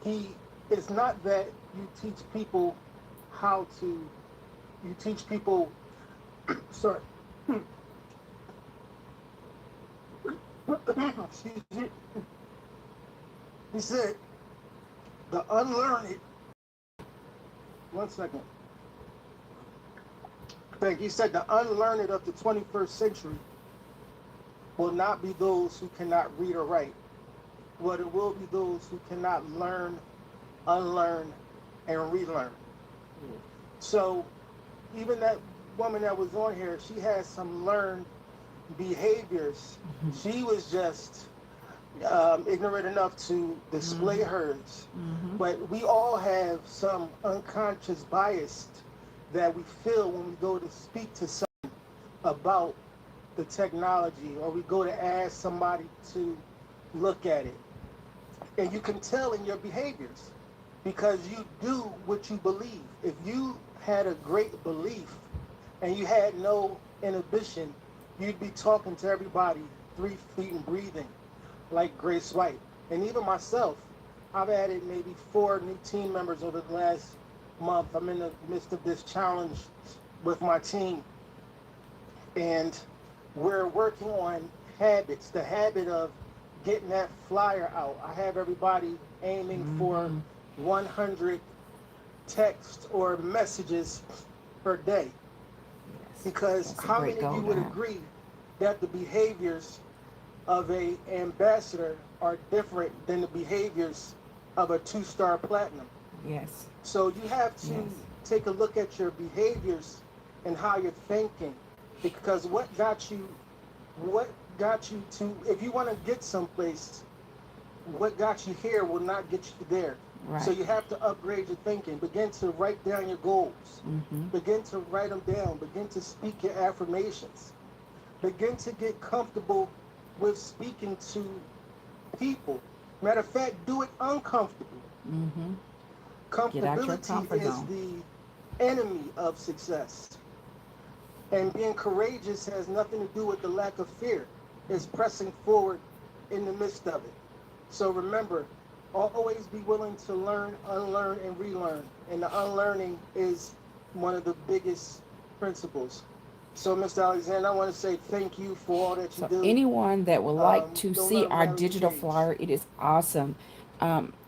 it's not that you teach people you teach people, sorry, excuse me. He said, the unlearned, one second. Thank you. He said, the unlearned of the 21st century will not be those who cannot read or write, but it will be those who cannot learn, unlearn, and relearn. So even that woman that was on here, she has some learned behaviors. She was just ignorant enough to display hers. But we all have some unconscious bias that we feel when we go to speak to someone about the technology, or we go to ask somebody to look at it. And you can tell in your behaviors, because you do what you believe. If you had a great belief and you had no inhibition, you'd be talking to everybody 3 feet and breathing like Grace White. And even myself, I've added maybe 4 new team members over the last month. I'm in the midst of this challenge with my team, and we're working on habits, the habit of getting that flyer out. I have everybody aiming for 100 texts or messages per day. Because how many of you would agree that the behaviors of a ambassador are different than the behaviors of a 2-star platinum? Yes. So you have to take a look at your behaviors and how you're thinking, because what got you to, if you want to get someplace, what got you here will not get you there. Right. So you have to upgrade your thinking. Begin to write down your goals. Begin to write them down. Begin to speak your affirmations. Begin to get comfortable with speaking to people. Matter of fact, do it uncomfortable. Mm-hmm. Get out your comfort Comfortability is zone. the enemy of success. And being courageous has nothing to do with the lack of fear. It's pressing forward in the midst of it. So remember, always be willing to learn, unlearn, and relearn. And the unlearning is one of the biggest principles. So, Mr. Alexander, I want to say thank you for all that you So do. anyone that would like to Don't see let them our rattle your digital cage. flyer, it is awesome.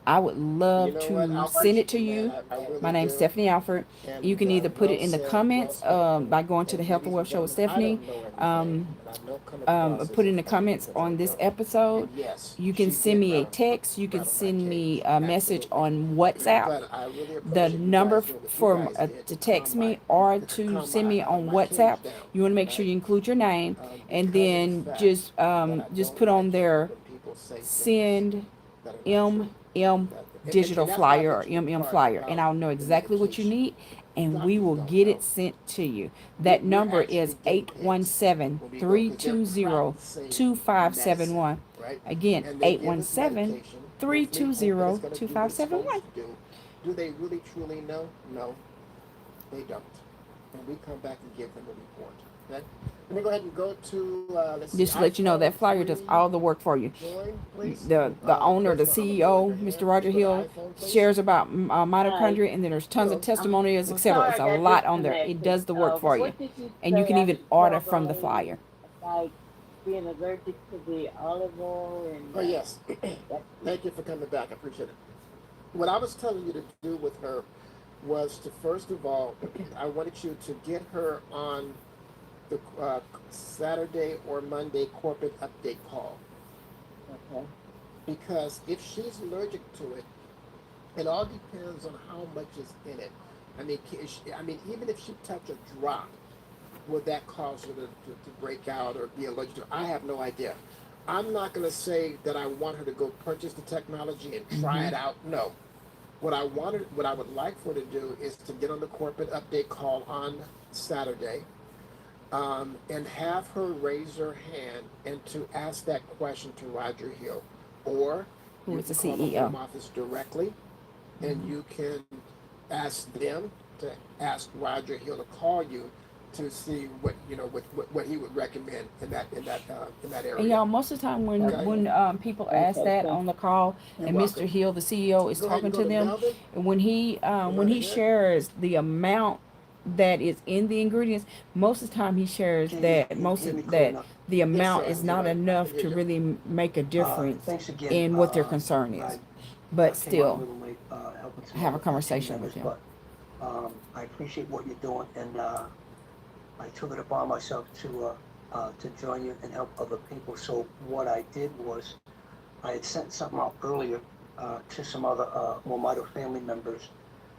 I would You love know what? to I send it to appreciate you. that. I really My name's do. Stephanie Alford. And You can either put well it in the said, well comments spoken. by going to And the Health and ladies and Wealth Show with gentlemen, I Stephanie. don't know everything, and I know coming across Put in the as funny comments because I on this don't. episode. And yes, You can she send did me a rattle text. You can my send me cage. a message Absolutely. on WhatsApp. But I really The appreciate you number guys doing what you for guys did to to text calm my me or to send me on my WhatsApp, cage down, you want to make sure right? you include your name, and Because of the then fact just that I just don't put on like there when people say things send that are not true. MM digital And that's why I flyer or let you MM impart flyer, and about I'll know the exactly what you medication. need, and Some we people will don't get know. it sent to you. That We're number actually is guinea pigs when we go because they're 817-320-2571. practicing medicine, right? Again, And they give us medication with me hoping it's going to do what it's 817-320-2571. supposed to do. Do they really truly know? No, they don't. And we come back and give them a report. Okay? Let me go ahead and go to, let's see, Just to let you know, that flyer does all the work for you. join, please. The owner, the First of all, I'm gonna CEO, raise your Mr. hand. Roger Let's go to Hill, iPhone, please. shares about Hi. mitochondria, and then there's tons of Hello. testimonials, I'm etc. sorry It's I a got lot on there. It disconnected. does the work for you, What did you and you say can I even should order tell from the the lady flyer. about being allergic to the olive oil and Oh, yes. Thank you for coming back. I appreciate it. What I was telling you to do with her was to, first of all, I wanted you to get her on the Saturday or Monday corporate update call. okay. Because if she's allergic to it, it all depends on how much is in it. I mean, even if she touch a drop, would that cause her to break out or be allergic to it? I have no idea. I'm not going to say that I want her to go purchase the technology and try it out. No. What I would like for her to do is to get on the corporate update call on Saturday, and have her raise her hand and to ask that question to Roger Hill, or Who you is the can call the home CEO? office directly, and you can ask them to ask Roger Hill to call you to see what what he would recommend in that area. And y'all, most of the time when Okay. people ask Okay, that thank on the call, You're and Mr. welcome. Hill, the CEO, is Go ahead talking and go to to them, Melvin. and when he Right ahead. shares the amount that is in the ingredients, most of the time he shares Can that hear me clear enough? the Yes, amount sir. is You're not right. I can enough hear to you. really make a difference Thanks again. in what their concern is. I But came on a still, little late, helping some have a other team conversation members, with him. but I appreciate what you're doing, and I took it upon myself to join you and help other people. So what I did was I had sent something out earlier to some other MoreMito family members,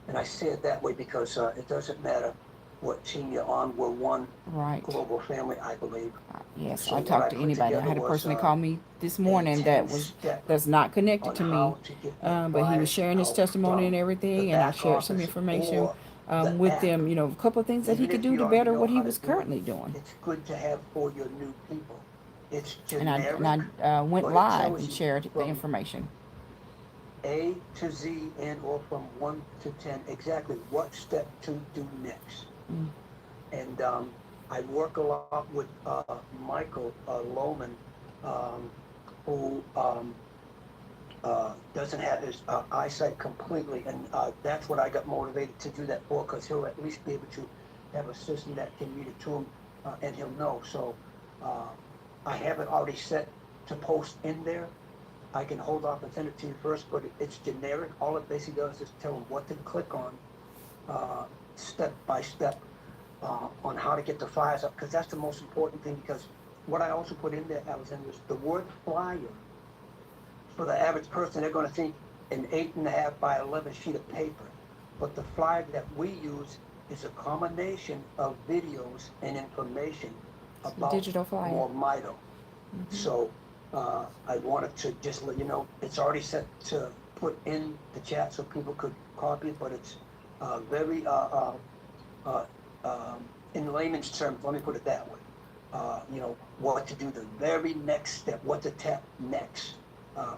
and I say it that way because it doesn't matter what team you're on. We're one Right. global family, I believe. Yes, So I what talked I to put anybody. I together had a was person that called me this morning a that 10-step that's not connected on to me, how to get your but he was flyers sharing his out testimony and from the everything, and I back shared some office information or the with app. them. You know, a couple of things that he Even could if do you to already better know what he how to was do it, currently doing. it's good to have for your new people. It's And generic, I went but it live tells and you shared the from information. A to Z and or from 1 to 10 exactly what step to do next. Mm. And I work a lot with Michael Lohman, who doesn't have his eyesight completely, and that's what I got motivated to do that for, because he'll at least be able to have a system that can read it to him, and he'll know. So I have it already set to post in there. I can hold off and send it to you first, but it's generic. All it basically does is tell them what to click on, step by step, on how to get the flyers up, because that's the most important thing. Because what I also put in there, Alexander, is the word flyer. For the average person, they're going to think an 8.5 by 11 sheet of paper. But the flyer that we use is a combination of videos and information about digital flyer. MoreMito. So I wanted to just let you know, it's already set to put in the chat so people could copy it, but it's very, in layman's terms, let me put it that way. you know, what to do the very next step, what to tap next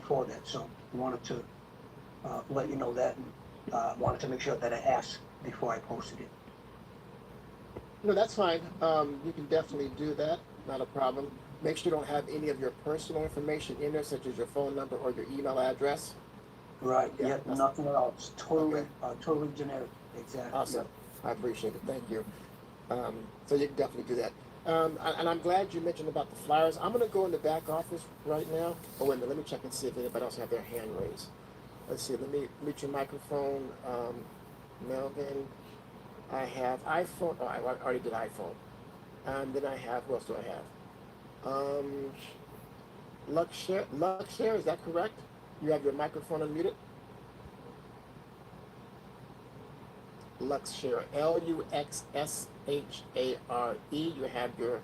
for that. So wanted to let you know that, and wanted to make sure that I asked before I posted it. No, that's fine. You can definitely do that. Not a problem. Make sure you don't have any of your personal information in there, such as your phone number or your email address. Right. Yeah, Yeah. that's- Nothing else. Totally, Okay. totally generic. Exactly. Awesome. I appreciate it. Thank you. So you can definitely do that. And I'm glad you mentioned about the flyers. I'm going to go in the back office right now. Oh, wait a minute. Let me check and see if anybody else have their hand raised. Let's see. Let me mute your microphone. Melvin. I have iPhone. Oh, I already did iPhone. And then I have, what else do I have? Luxshare, is that correct? You have your microphone unmuted? Luxshare, Luxshare. You have your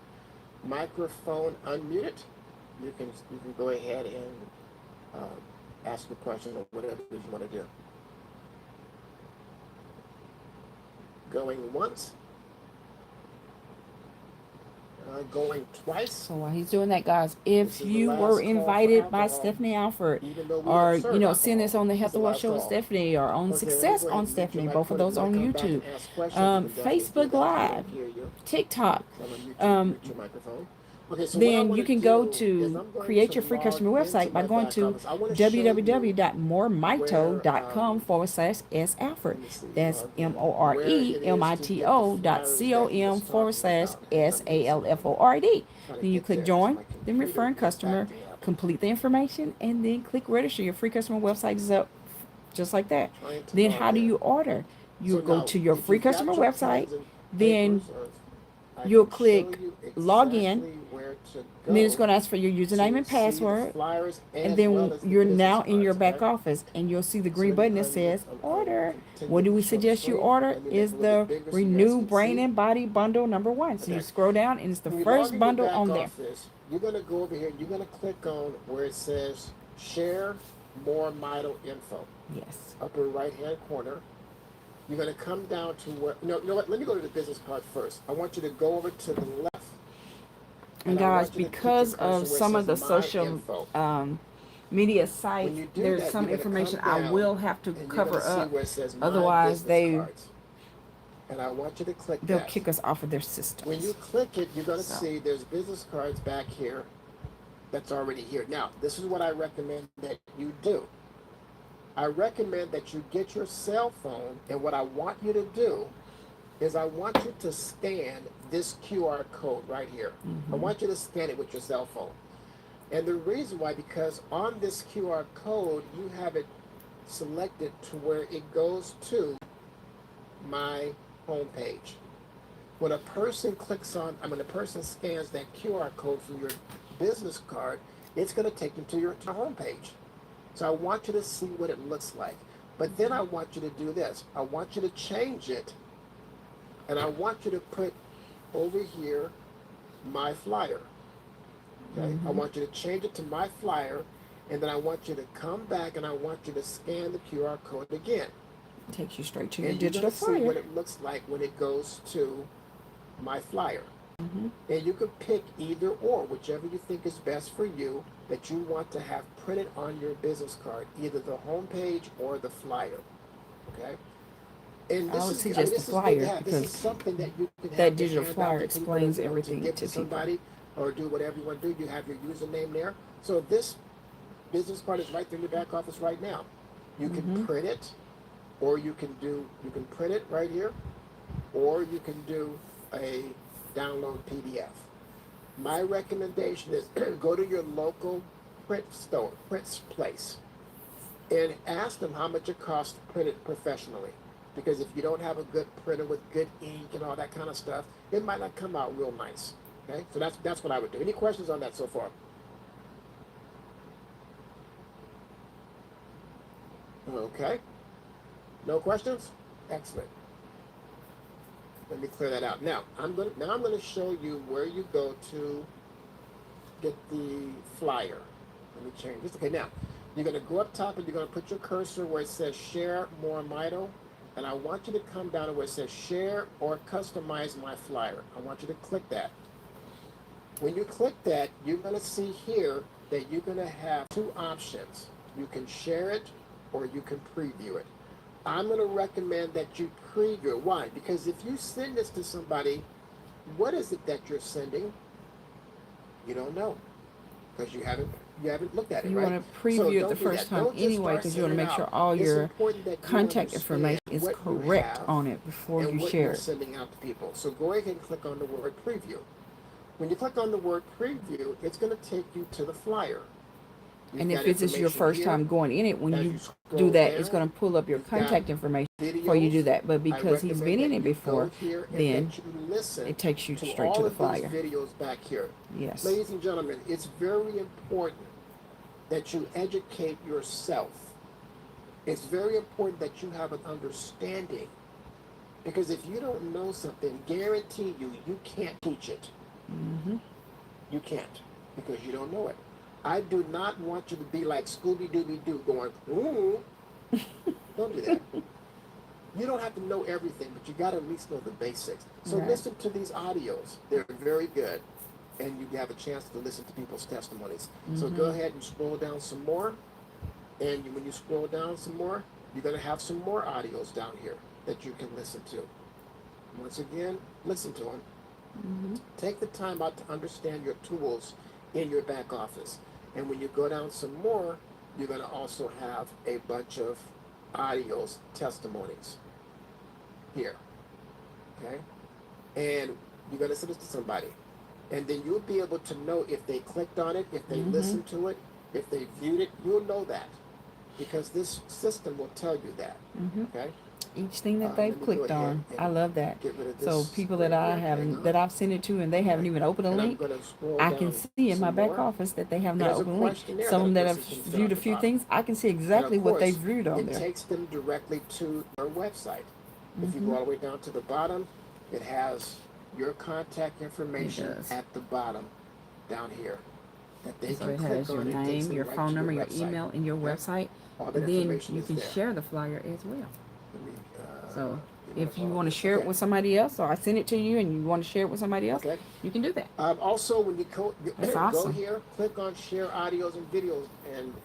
microphone unmuted. You can go ahead and ask a question or whatever it is you want to do. Going once. Going twice. So while he's doing that, guys, if This is the you last were call for invited by alcohol, Stephanie Alford, even though we or don't serve seeing this on the alcohol. Health This is the and Wealth last Show with call. Stephanie, or on Okay, Success let me go on ahead and mute your Stephanie, both of microphone. those If you on want to come back YouTube, and ask questions, you can definitely do Facebook that. I Live, don't hear you. TikTok. So I'm gonna mute your microphone. Okay, so what I Then want you to can go do is to I'm going create to your free log customer into website by my going back to office. I want to show you www.moremito.com where /S-Alford. let me see, That's log in, where it is to get the MoreMito.com flyers that you was talking about. Now, let me see. /SALFORD. Trying to Then you get click there because join, my then computer referring is customer, acting up. complete the information, and then click register. Your free customer website is up just like that. Trying to Then log how do in. you order? You So go now, to your if free you've got customer your website, pens and then papers, or I you'll can show click you log in, exactly where to and then it's go going to ask for your username to and see the password, flyers and as well then as the you're business now in your cards, back okay? office, and you'll see the So green let me button go that ahead and says order. continue What do to we show the suggest you screen. order? Let me make Is it a little the bit bigger so you guys Renew can Brain see. and Body Bundle number 1. So you Okay. scroll down, and it's the When you log first in your bundle back on there. office, you're going to go over here and you're going to click on where it says Share More Mito Info. Yes. Upper right hand corner. You're going to come down to where, you know what, let me go to the business card first. I want you to go over to the left. And I guys, want you to put your because cursor of where it some of says the My social Info. media When sites, you do there's that, some you're going to information come I down will have to and you're going cover to see up. where it says My Otherwise, Business Cards. And I want you to click they'll that. kick us off of their systems. When you click it, you're going to So. see there's business cards back here that's already here. Now, this is what I recommend that you do. I recommend that you get your cell phone, and what I want you to do is I want you to scan this QR code right here. I want you to scan it with your cell phone. And the reason why, because on this QR code, you have it selected to where it goes to my homepage. When a person clicks on, when a person scans that QR code from your business card, it's going to take them to your homepage. So I want you to see what it looks like. But then I want you to do this. I want you to change it, and I want you to put over here my flyer. Okay? I want you to change it to my flyer, and then I want you to come back and I want you to scan the QR code again. Takes you straight to your And digital you're flyer. see what it looks like when it goes to my flyer. And you can pick either or, whichever you think is best for you, that you want to have printed on your business card, either the home page or the flyer. Okay? And I this would is, suggest the this is good to flyer have. This is because something that you can have that to digital hand flyer out to people explains to everything give to to people. somebody, or do whatever you want to do. You have your username there. So this business card is right there in your back office right now. You can print it, or you can print it right here, or you can do a download PDF. My recommendation is go to your local print place, and ask them how much it costs to print it professionally. Because if you don't have a good printer with good ink and all that kind of stuff, it might not come out real nice. Okay, so that's what I would do. Any questions on that so far? Okay, no questions? Excellent. Let me clear that out. Now I'm gonna show you where you go to get the flyer. Let me change this. Okay, now you're gonna go up top and you're gonna put your cursor where it says Share MoreMito, and I want you to come down to where it says Share or Customize My Flyer. I want you to click that. When you click that, you're going to see here that you're going to have two options. You can share it or you can preview it. I'm going to recommend that you preview it. Why? Because if you send this to somebody, what is it that you're sending? You don't know because you haven't looked at it, You right? want to preview it the first time anyway, because you want to make sure all your contact information is correct on it before you share it. Sending out to people. So go ahead and click on the word preview. When you click on the word preview, it's going to take you to the flyer. And if this is your first time going in it, when you do that, it's going to pull up your contact information before you do that. But because he's been in it before, then it takes you straight to the flyer. Videos back here. Yes. Ladies and gentlemen, it's very important that you educate yourself. It's very important that you have an understanding. Because if you don't know something, guarantee you can't teach it. Mm-hmm. You can't, because you don't know it. I do not want you to be like Scooby-Dooby-Doo going, ooh. Don't do that. You don't have to know everything, but you got to at least know the basics. So listen to these audios. They're very good. And you have a chance to listen to people's testimonies. So go ahead and scroll down some more. And when you scroll down some more, you're going to have some more audios down here that you can listen to. Once again, listen to them. Take the time out to understand your tools in your back office. And when you go down some more, you're going to also have a bunch of audios, testimonies here. Okay? And you're going to send this to somebody. And then you'll be able to know if they clicked on it, if they listened to it, if they viewed it. You'll know that. Because this system will tell you that. Okay? Each thing that they've clicked on. I love that. So people that I've sent it to and they haven't even opened a link, I can see in my back office that they have not opened a link. Some of them that have viewed a few things, I can see exactly what they've viewed on there. It takes them directly to our website. If you go all the way down to the bottom, it has your contact information at the bottom down here. That they So can it click has your on. name, your phone number, your email, and your website. And then you can share the flyer as well. So if you want to share it with somebody else, or I send it to you and you want to share it with somebody else, you can do that. Also, when you go awesome. here, click on share audios and videos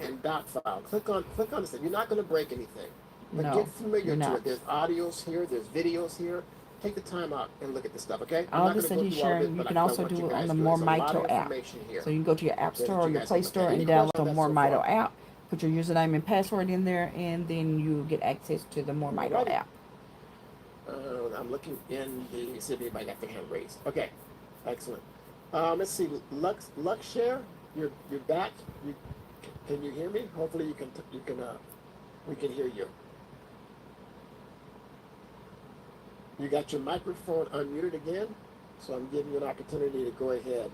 and dot file. Click on this thing. You're not going to break anything. But get familiar to it. There's audios here. There's videos here. Take the time out and look at this stuff, okay? All this that he's sharing, you can also do it on the MoreMito app. So you can go to your app store or your Play Store and download the MoreMito app. Put your username and password in there, and then you get access to the MoreMito app. I'm looking in the see if anybody got their hand raised. Okay, excellent. Let's see, Luxshare, you're back. Can you hear me? Hopefully we can hear you. You got your microphone unmuted again, so I'm giving you an opportunity to go ahead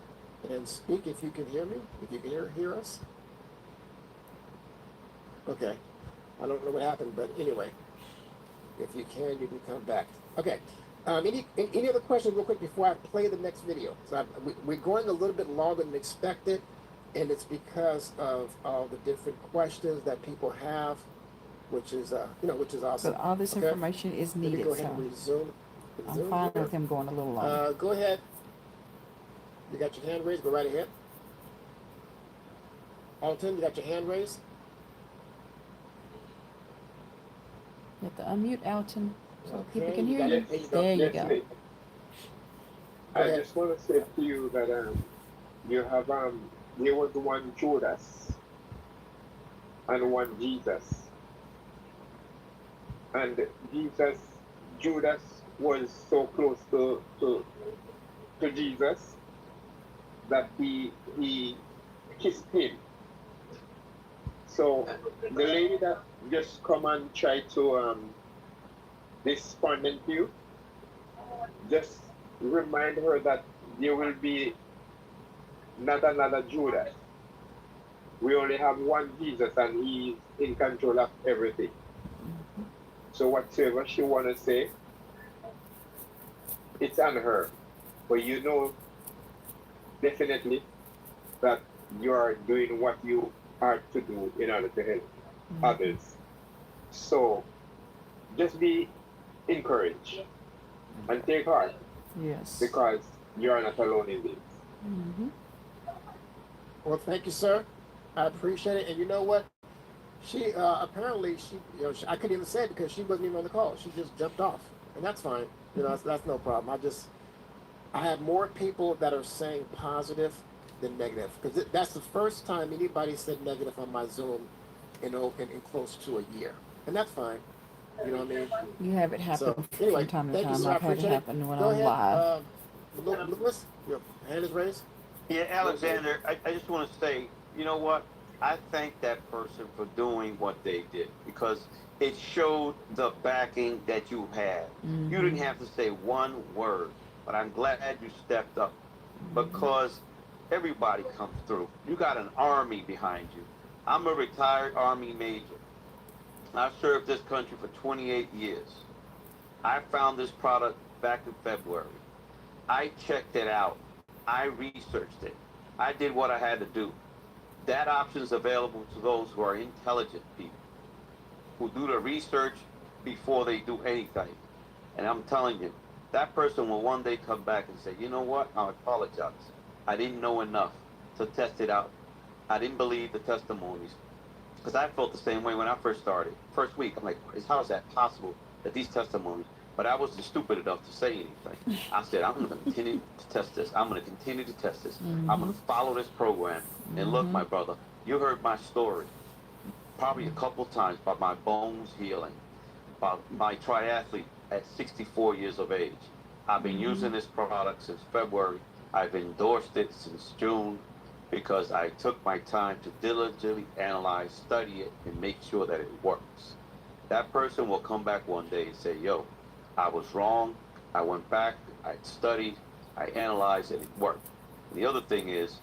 and speak if you can hear me. If you can hear us. Okay, I don't know what happened, but anyway. If you can come back. Okay. Any other questions real quick before I play the next video? So we're going a little bit longer than expected, and it's because of all the different questions that people have, which is which is awesome. But all this information is needed. Go ahead and resume. I'm fine with him going a little longer. Go ahead. You got your hand raised. Go right ahead. Alton, you got your hand raised. You have to unmute Alton so people can hear you. There you go. I just want to say to you that you have there was one Judas and one Jesus, and Judas was so close to Jesus that he kissed him. So the lady that just come and try to respond to you, just remind her that there will be not another Judas. We only have one Jesus and he's in control of everything. So whatever she want to say, it's on her. But you know definitely that you are doing what you are to do in order to help others. So just be encouraged and take heart. Yes. Because you are not alone in this. Mm-hmm. Well, thank you, sir. I appreciate it. And you know what? She apparently I couldn't even say it because she wasn't even on the call. She just jumped off, and that's fine. That's no problem. I have more people that are saying positive than negative because that's the first time anybody said negative on my Zoom in close to a year, and that's fine. You know what I mean? You have it happen So from anyway, time to thank you, time. sir. I I've had it appreciate it. happen when Go I'm ahead, live. Lewis. Your hand is raised. Yeah, Alexander, I just want to say, you know what? I thank that person for doing what they did because it showed the backing that you had. Mm-hmm. You didn't have to say one word, but I'm glad you stepped up because everybody comes through. You got an army behind you. I'm a retired Army major. I served this country for 28 years. I found this product back in February. I checked it out. I researched it. I did what I had to do. That option is available to those who are intelligent people, who do the research before they do anything. And I'm telling you, that person will one day come back and say, you know what? I apologize. I didn't know enough to test it out. I didn't believe the testimonies. Because I felt the same way when I first started. First week, I'm like, how is that possible that these testimonies? But I wasn't stupid enough to say anything. I said, I'm going to continue to test this. I'm going to continue to test this. I'm going to follow this program. And look, my brother, you heard my story probably a couple times about my bones healing, about my triathlete at 64 years of age. I've been using this product since February. I've endorsed it since June because I took my time to diligently analyze, study it, and make sure that it works. That person will come back one day and say, yo, I was wrong. I went back, I studied, I analyzed, and it worked. And the other thing is,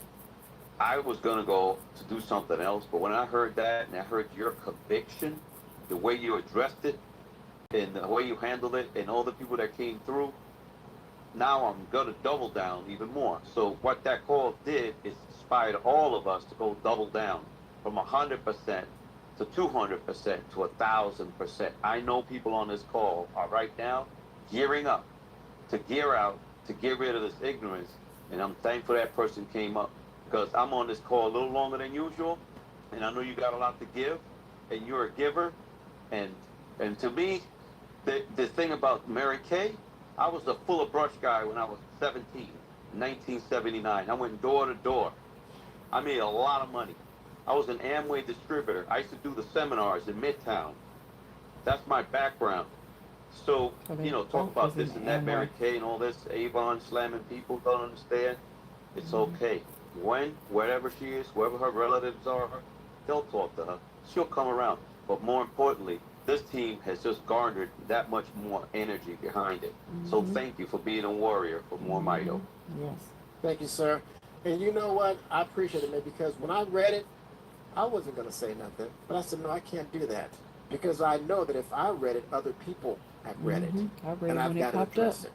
I was going to go to do something else, but when I heard that and I heard your conviction, the way you addressed it, and the way you handled it, and all the people that came through, now I'm going to double down even more. So what that call did is inspired all of us to go double down from 100% to 200% to 1,000%. I know people on this call are right now gearing up to gear out, to get rid of this ignorance, and I'm thankful that person came up because I'm on this call a little longer than usual, and I know you got a lot to give, and you're a giver, and to me, the thing about Mary Kay, I was a full of brush guy when I was 17, 1979. I went door to door. I made a lot of money. I was an Amway distributor. I used to do the seminars in Midtown. That's my background. So, talk about this and that, Mary Kay and all this, Avon slamming people, don't understand. It's okay. Wherever she is, wherever her relatives are, they'll talk to her. She'll come around. But more importantly, this team has just garnered that much more energy behind it. So thank you for being a warrior for MoreMito. Yes. Thank you, sir. And you know what? I appreciate it, man, because when I read it, I wasn't going to say nothing. But I said, no, I can't do that. Because I know that if I read it, other people have read it. And I've got to address it.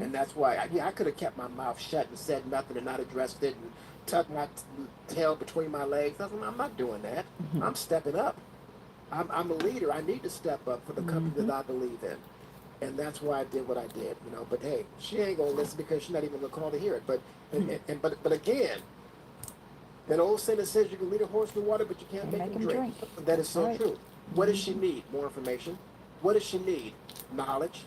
And that's why, I could have kept my mouth shut and said nothing and not addressed it and tucked my tail between my legs. I said, I'm not doing that. I'm stepping up. I'm a leader. I need to step up for the company that I believe in. And that's why I did what I did, But hey, she ain't gonna listen because she's not even gonna call to hear it. But again, that old saying that says you can lead a horse to water, but you can't make him drink. That is so true. What does she need? More information. What does she need? Knowledge.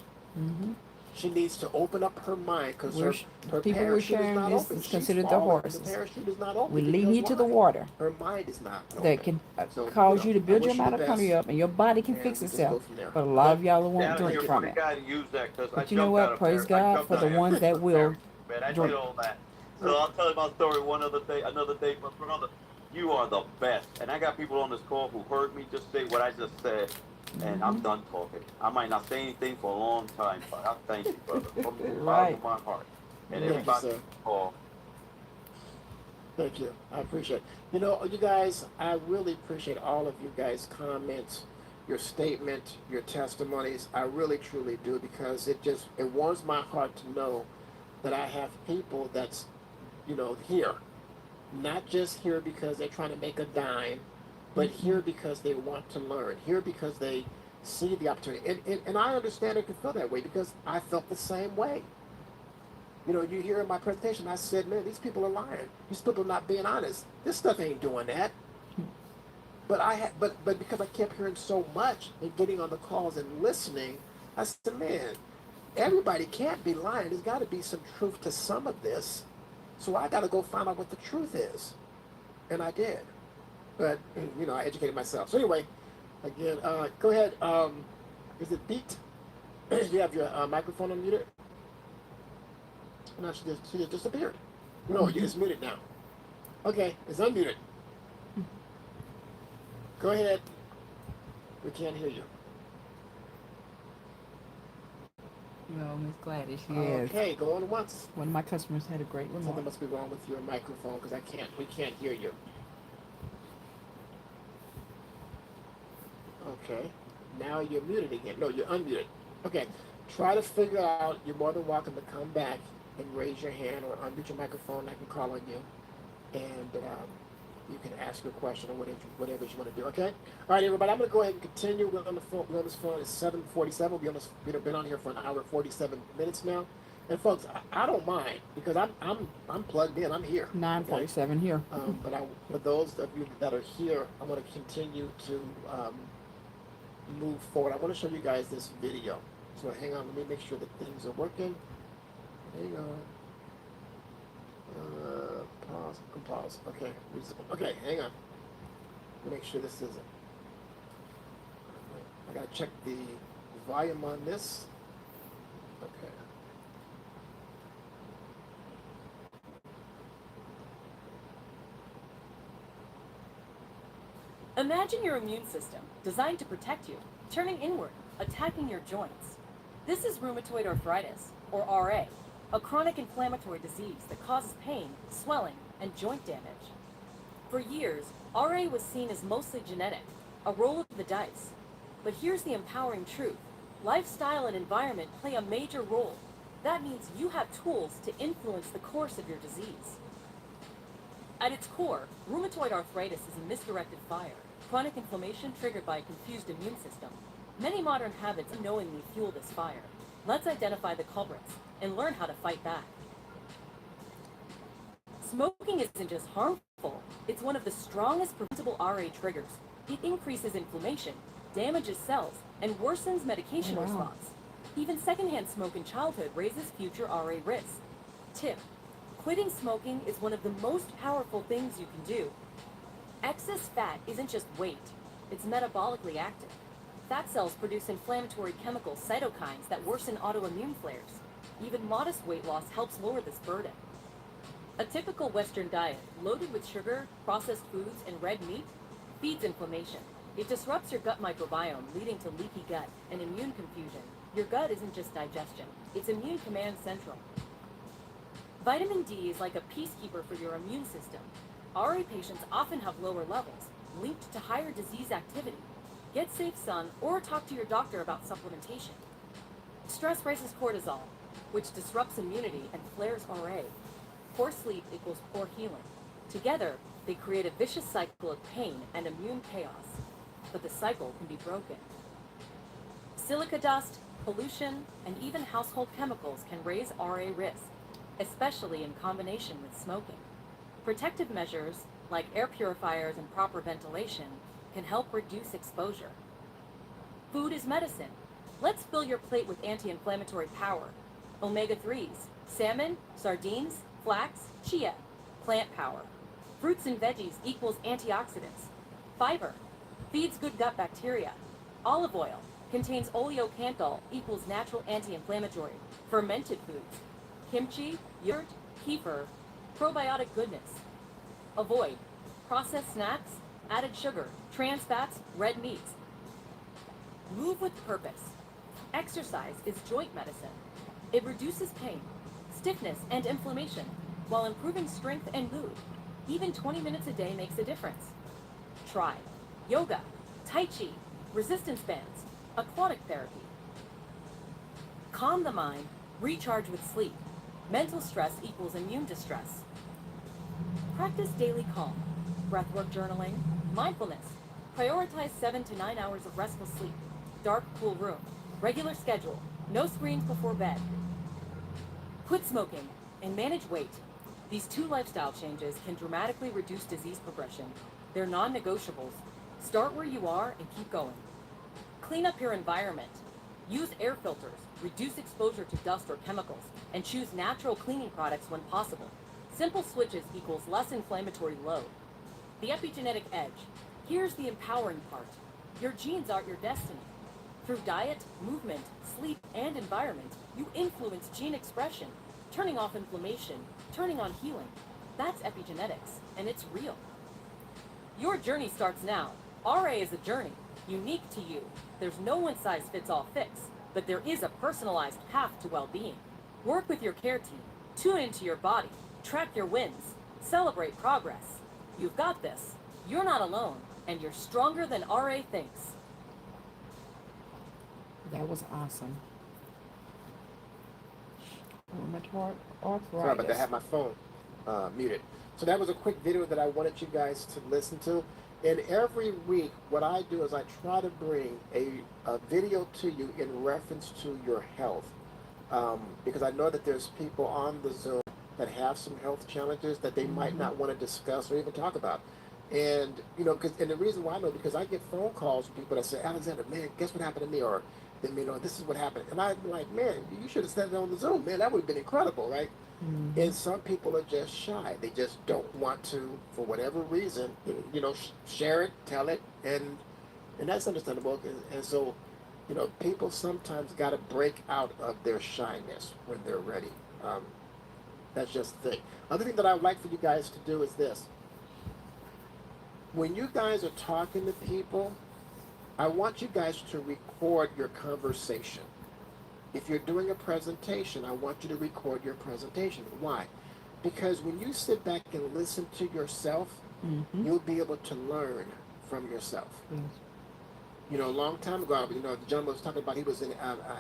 She needs to open up her mind because her people we're parachute is sharing not this open. is She's considered the falling. horses. The parachute is not open. We're leading you to the water. Her mind is not open. That can So, cause you to build I your wish you the best, mitochondria up, and your body can and fix we just itself. go from there. But a lot of y'all won't Alan, drink you're a from great it. guy to use that because I But you know jumped what? out of Praise I God jumped for out the of ones that will Man, I drink. did all that. So I'll tell you my story another day, but brother, you are the best. And I got people on this call who heard me just say what I just said, and I'm done talking. I might not say anything for a long time, but I thank you, brother, from the bottom of my heart. And everybody on the call. Thank you. I appreciate it. You guys, I really appreciate all of you guys' comments, your statement, your testimonies. I really, truly do, because it warms my heart to know that I have people that's, here. Not just here because they're trying to make a dime, but here because they want to learn. Here because they see the opportunity. And I understand it can feel that way because I felt the same way. You know, you hear in my presentation, I said, man, these people are lying. These people are not being honest. This stuff ain't doing that. But but because I kept hearing so much and getting on the calls and listening, I said, man, everybody can't be lying. There's got to be some truth to some of this. So I got to go find out what the truth is. And I did. But, you know, I educated myself. So anyway, again, go ahead. Is it Beat? You have your microphone unmuted? No, she just disappeared. No, you just muted now. Okay, it's unmuted. Go ahead. We can't hear you. No, Miss Gladys, yes. Okay, go on once. One of my customers had a great remark. Something must be wrong with your microphone because we can't hear you. Okay, now you're muted again. No, you're unmuted. Okay, try to figure out. You're more than welcome to come back and raise your hand or unmute your microphone. I can call on you, and you can ask your question or whatever you want to do. Okay. All right, everybody. I'm going to go ahead and continue. We're on the phone. We're on this phone. It's 7:47. We've been on here for an hour and 47 minutes now. And folks, I don't mind because I'm plugged in. I'm here. 9:47 okay? Here. But for those of you that are here, I want to continue to move forward. I want to show you guys this video. So hang on. Let me make sure that things are working. Hang on. Pause. Okay. Okay, hang on. Make sure this isn't. I gotta check the volume on this. Okay. Imagine your immune system, designed to protect you, turning inward, attacking your joints. This is rheumatoid arthritis, or RA, a chronic inflammatory disease that causes pain, swelling, and joint damage. For years, RA was seen as mostly genetic, a roll of the dice. But here's the empowering truth. Lifestyle and environment play a major role. That means you have tools to influence the course of your disease. At its core, rheumatoid arthritis is a misdirected fire, chronic inflammation triggered by a confused immune system. Many modern habits unknowingly fuel this fire. Let's identify the culprits and learn how to fight back. Smoking isn't just harmful, it's one of the strongest preventable RA triggers. It increases inflammation, damages cells, and worsens medication response. Even secondhand smoke in childhood raises future RA risk. Tip: quitting smoking is one of the most powerful things you can do. Excess fat isn't just weight, it's metabolically active. Fat cells produce inflammatory chemicals, cytokines, that worsen autoimmune flares. Even modest weight loss helps lower this burden. A typical Western diet, loaded with sugar, processed foods, and red meat, feeds inflammation. It disrupts your gut microbiome, leading to leaky gut and immune confusion. Your gut isn't just digestion, it's immune command central. Vitamin D is like a peacekeeper for your immune system. RA patients often have lower levels, linked to higher disease activity. Get safe sun or talk to your doctor about supplementation. Stress raises cortisol, which disrupts immunity and flares RA. Poor sleep equals poor healing. Together, they create a vicious cycle of pain and immune chaos. But the cycle can be broken. Silica dust, pollution, and even household chemicals can raise RA risk, especially in combination with smoking. Protective measures, like air purifiers and proper ventilation, can help reduce exposure. Food is medicine. Let's fill your plate with anti-inflammatory power. Omega-3s, salmon, sardines, flax, chia, plant power. Fruits and veggies equals antioxidants. Fiber feeds good gut bacteria. Olive oil contains oleocanthal equals natural anti-inflammatory. Fermented foods, kimchi, yogurt, kefir, probiotic goodness. Avoid processed snacks, added sugar, trans fats, red meats. Move with purpose. Exercise is joint medicine. It reduces pain, stiffness, and inflammation while improving strength and mood. Even 20 minutes a day makes a difference. Try yoga, tai chi, resistance bands, aquatic therapy. Calm the mind, recharge with sleep. Mental stress equals immune distress. Practice daily calm, breathwork journaling, mindfulness. Prioritize 7 to 9 hours of restful sleep. Dark, cool room. Regular schedule. No screens before bed. Quit smoking. and manage weight. These 2 lifestyle changes can dramatically reduce disease progression. They're non-negotiables. Start where you are and keep going. Clean up your environment. Use air filters, reduce exposure to dust or chemicals, and choose natural cleaning products when possible. Simple switches equals less inflammatory load. The epigenetic edge. Here's the empowering part. Your genes aren't your destiny. Through diet, movement, sleep, and environment, you influence gene expression, turning off inflammation, turning on healing. That's epigenetics, and it's real. Your journey starts now. RA is a journey, unique to you. There's no one-size-fits-all fix, but there is a personalized path to well-being. Work with your care team. Tune into your body. Track your wins. Celebrate progress. You've got this. You're not alone, and you're stronger than RA thinks. That was awesome. Rheumatoid arthritis. Sorry about that. I had my phone muted. So that was a quick video that I wanted you guys to listen to. And every week, what I do is I try to bring a video to you in reference to your health. Because I know that there's people on the Zoom that have some health challenges that they might not want to discuss or even talk about. And, you know, and the reason why I know, because I get phone calls from people that say, Alexander, man, guess what happened to me? Or, you know, this is what happened. And I'm like, man, you should have said it on the Zoom, man. That would have been incredible, right? And some people are just shy. They just don't want to, for whatever reason, you know, share it, tell it, and that's understandable. And so, you know, people sometimes got to break out of their shyness when they're ready. That's just the thing. Other thing that I would like for you guys to do is this. When you guys are talking to people, I want you guys to record your conversation. If you're doing a presentation, I want you to record your presentation. Why? Because when you sit back and listen to yourself, you'll be able to learn from yourself. You know, a long time ago, you know, the gentleman was talking about he was in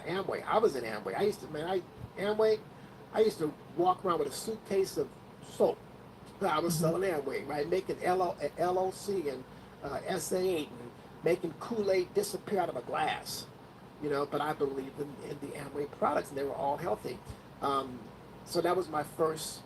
Amway. I was in Amway. I used to walk around with a suitcase of soap. I was selling Amway, right? Making LOC and SA8 and making Kool-Aid disappear out of a glass. You know, but I believed in the Amway products, and they were all healthy. So that was my first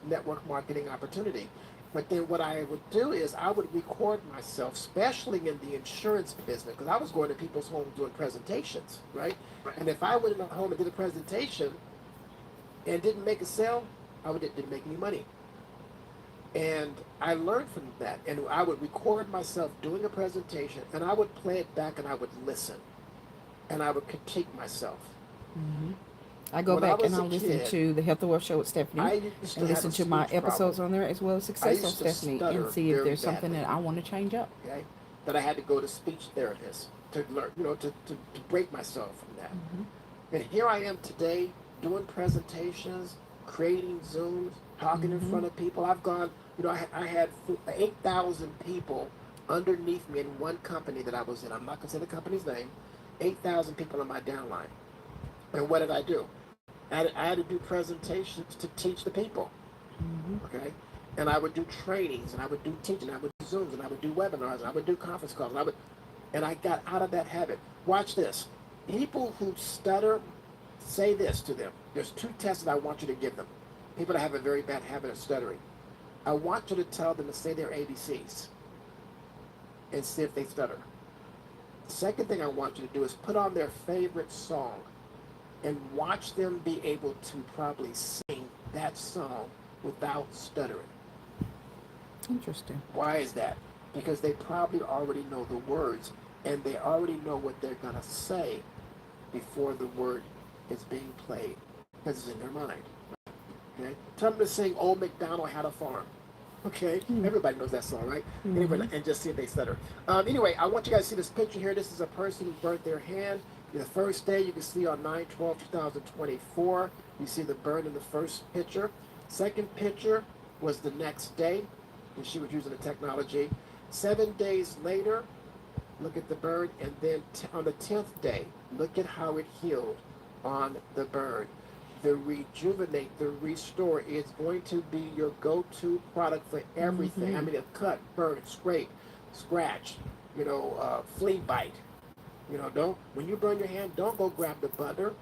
network marketing opportunity. But then what I would do is I would record myself, especially in the insurance business, because I was going to people's homes doing presentations, right? And if I went in a home and did a presentation and didn't make a sale, didn't make any money. And I learned from that. And I would record myself doing a presentation, and I would play it back, and I would listen. And I would critique myself. I go back and I listen to the Health and Wealth Show with Stephanie and listen to my episodes on there as well as Success on Stephanie and see if there's something that I want to change up. Okay, that I had to go to speech therapists to learn, you know, to break myself from that. And here I am today doing presentations, creating Zooms, talking in front of people. I've gone, you know, I had 8,000 people underneath me in one company that I was in. I'm not going to say the company's name. 8,000 people on my downline. And what did I do? I had to do presentations to teach the people. Okay? And I would do trainings, and I would do teaching, I would do Zooms, and I would do webinars, and I would do conference calls, and I got out of that habit. Watch this. People who stutter, say this to them. There's 2 tests that I want you to give them. People that have a very bad habit of stuttering. I want you to tell them to say their ABCs and see if they stutter. The second thing I want you to do is put on their favorite song and watch them be able to probably sing that song without stuttering. Interesting. Why is that? Because they probably already know the words, and they already know what they're going to say before the word is being played, because it's in their mind. Okay? Tell them to sing Old MacDonald Had a Farm. Okay? Everybody knows that song, right? Anyway, and just see if they stutter. Anyway, I want you guys to see this picture here. This is a person who burnt their hand. The first day, you can see on 9/12/2024, you see the burn in the first picture. Second picture was the next day, and she was using the technology. 7 days later, look at the burn, and then on the 10th day, look at how it healed on the burn. The Rejuvenate, the Restore is going to be your go-to product for everything. I mean, a cut, burn, scrape, scratch, you know, flea bite. You know, when you burn your hand, don't go grab the butter.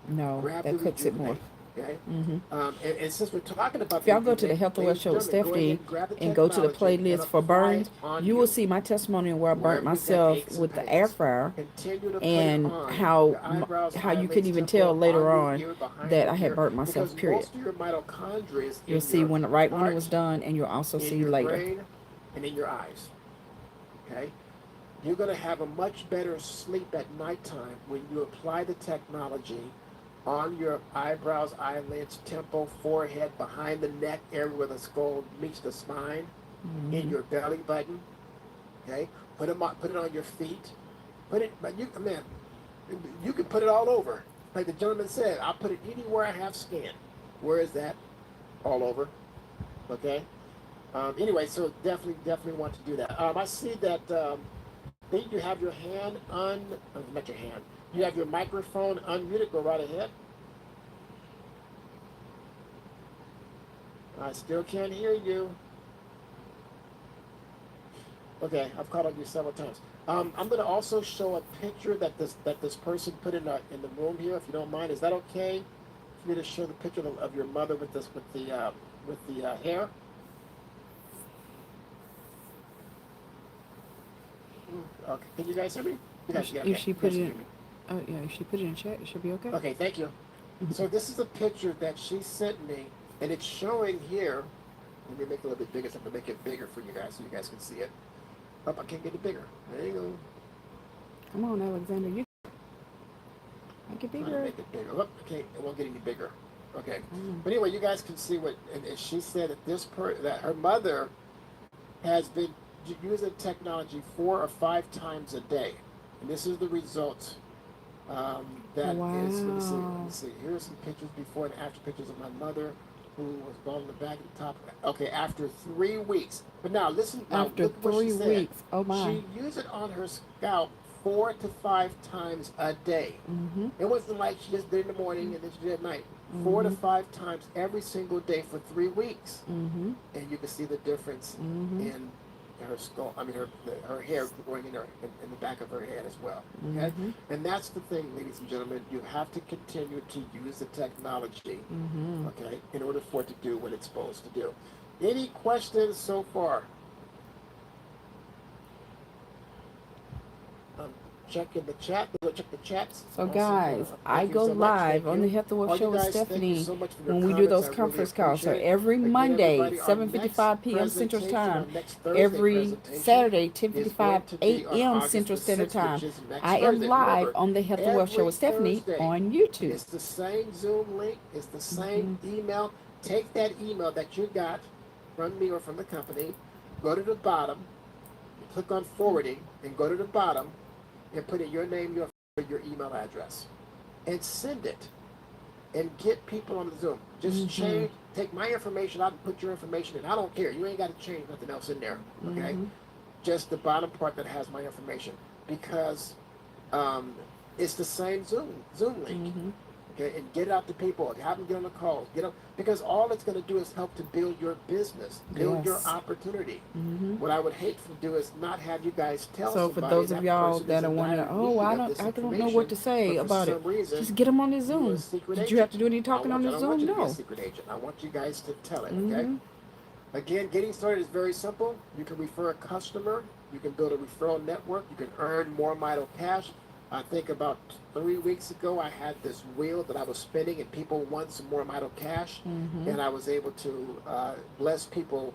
No, grab that the cuts it more. Rejuvenate. Okay. Mm-hmm. And since we're talking about If y'all go to the rejuvenate, Health and Wealth ladies Show and with gentlemen, go ahead Stephanie and grab the and go to the technology and playlist for apply burns, it on you will you. see my testimony where I burnt Wherever you've got myself aches and with the air pains, fryer, continue to put it and on how your eyebrows, how you couldn't eyelids, even tell temple, later on on your ear, behind that your I had ear, burnt because myself. Period. most of your mitochondria is You'll in see your when right when it was heart, done, and you'll also in see your later. brain, and in your eyes. Okay. You're going to have a much better sleep at nighttime when you apply the technology on your eyebrows, eyelids, temple, forehead, behind the neck, area where the skull meets the spine, in your belly button. Okay, put it on your feet. Put it, but you can put it all over. Like the gentleman said, I'll put it anywhere I have skin. Where is that? All over. Okay. Anyway, so definitely want to do that. I see that. Then you have your hand not your hand. You have your microphone unmuted. Go right ahead. I still can't hear you. Okay, I've called on you several times. I'm going to also show a picture that this person put in the room here. If you don't mind, is that okay for me to show the picture of your mother with the hair? Okay, can you guys hear me? You guys, If she put it in, hear me. oh yeah, if she put it in chat, it should be okay. Okay, thank you. So this is a picture that she sent me, and it's showing here. Let me make it a little bit bigger, so I'm going to make it bigger for you guys so you guys can see it. Oh, I can't get it bigger. There you go. Come on, Alexander, you make it bigger. Make it bigger. Look, okay, it won't get any bigger. Okay. But anyway, you guys can see what, and she said that that her mother has been using technology 4 or 5 times a day, and this is the results. Let me see. Here's some pictures before and after pictures of my mother, who was bald in the back and the top. Okay, after 3 weeks. But now listen. After 3 weeks, oh my. She used it on her scalp 4 to 5 times a day. Mm-hmm. It wasn't like she just did it in the morning and then she did it at night. 4 to 5 times every single day for 3 weeks. Mm-hmm. And you can see the difference in her skull. I mean, her hair growing in the back of her head as well. Okay, and that's the thing, ladies and gentlemen. You have to continue to use the technology, okay, in order for it to do what it's supposed to do. Any questions so far? Checking the chat. Check the chats. So guys, I go live on the Health and Wealth Show with Stephanie when we do those conference calls. So every Monday, 7:55 p.m. Central Time, every Saturday, 10:55 a.m. Central Standard Time, I am live on the Health and Wealth Show with Stephanie on YouTube. It's the same Zoom link. It's the same email. Take that email that you got from me or from the company, go to the bottom, click on forwarding, and go to the bottom, and put in your name, your email address, and send it, and get people on the Zoom. Just take my information out and put your information in. I don't care. You ain't got to change nothing else in there, okay? Just the bottom part that has my information, because it's the same Zoom link. Okay, and get it out to people. Have them get on the calls. Because all it's going to do is help to build your business, build your opportunity. What I would hate to do is not have you guys tell somebody. So for those of y'all that are wondering, I don't know what to say about it, just get them on the Zoom. Did you have to do any talking on the Zoom? I want you to be No. a secret agent. I want you guys to tell it, okay? Again, getting started is very simple. You can refer a customer. You can build a referral network. You can earn MoreMito cash. I think about 3 weeks ago, I had this wheel that I was spinning, and people want some MoreMito cash, and I was able to bless people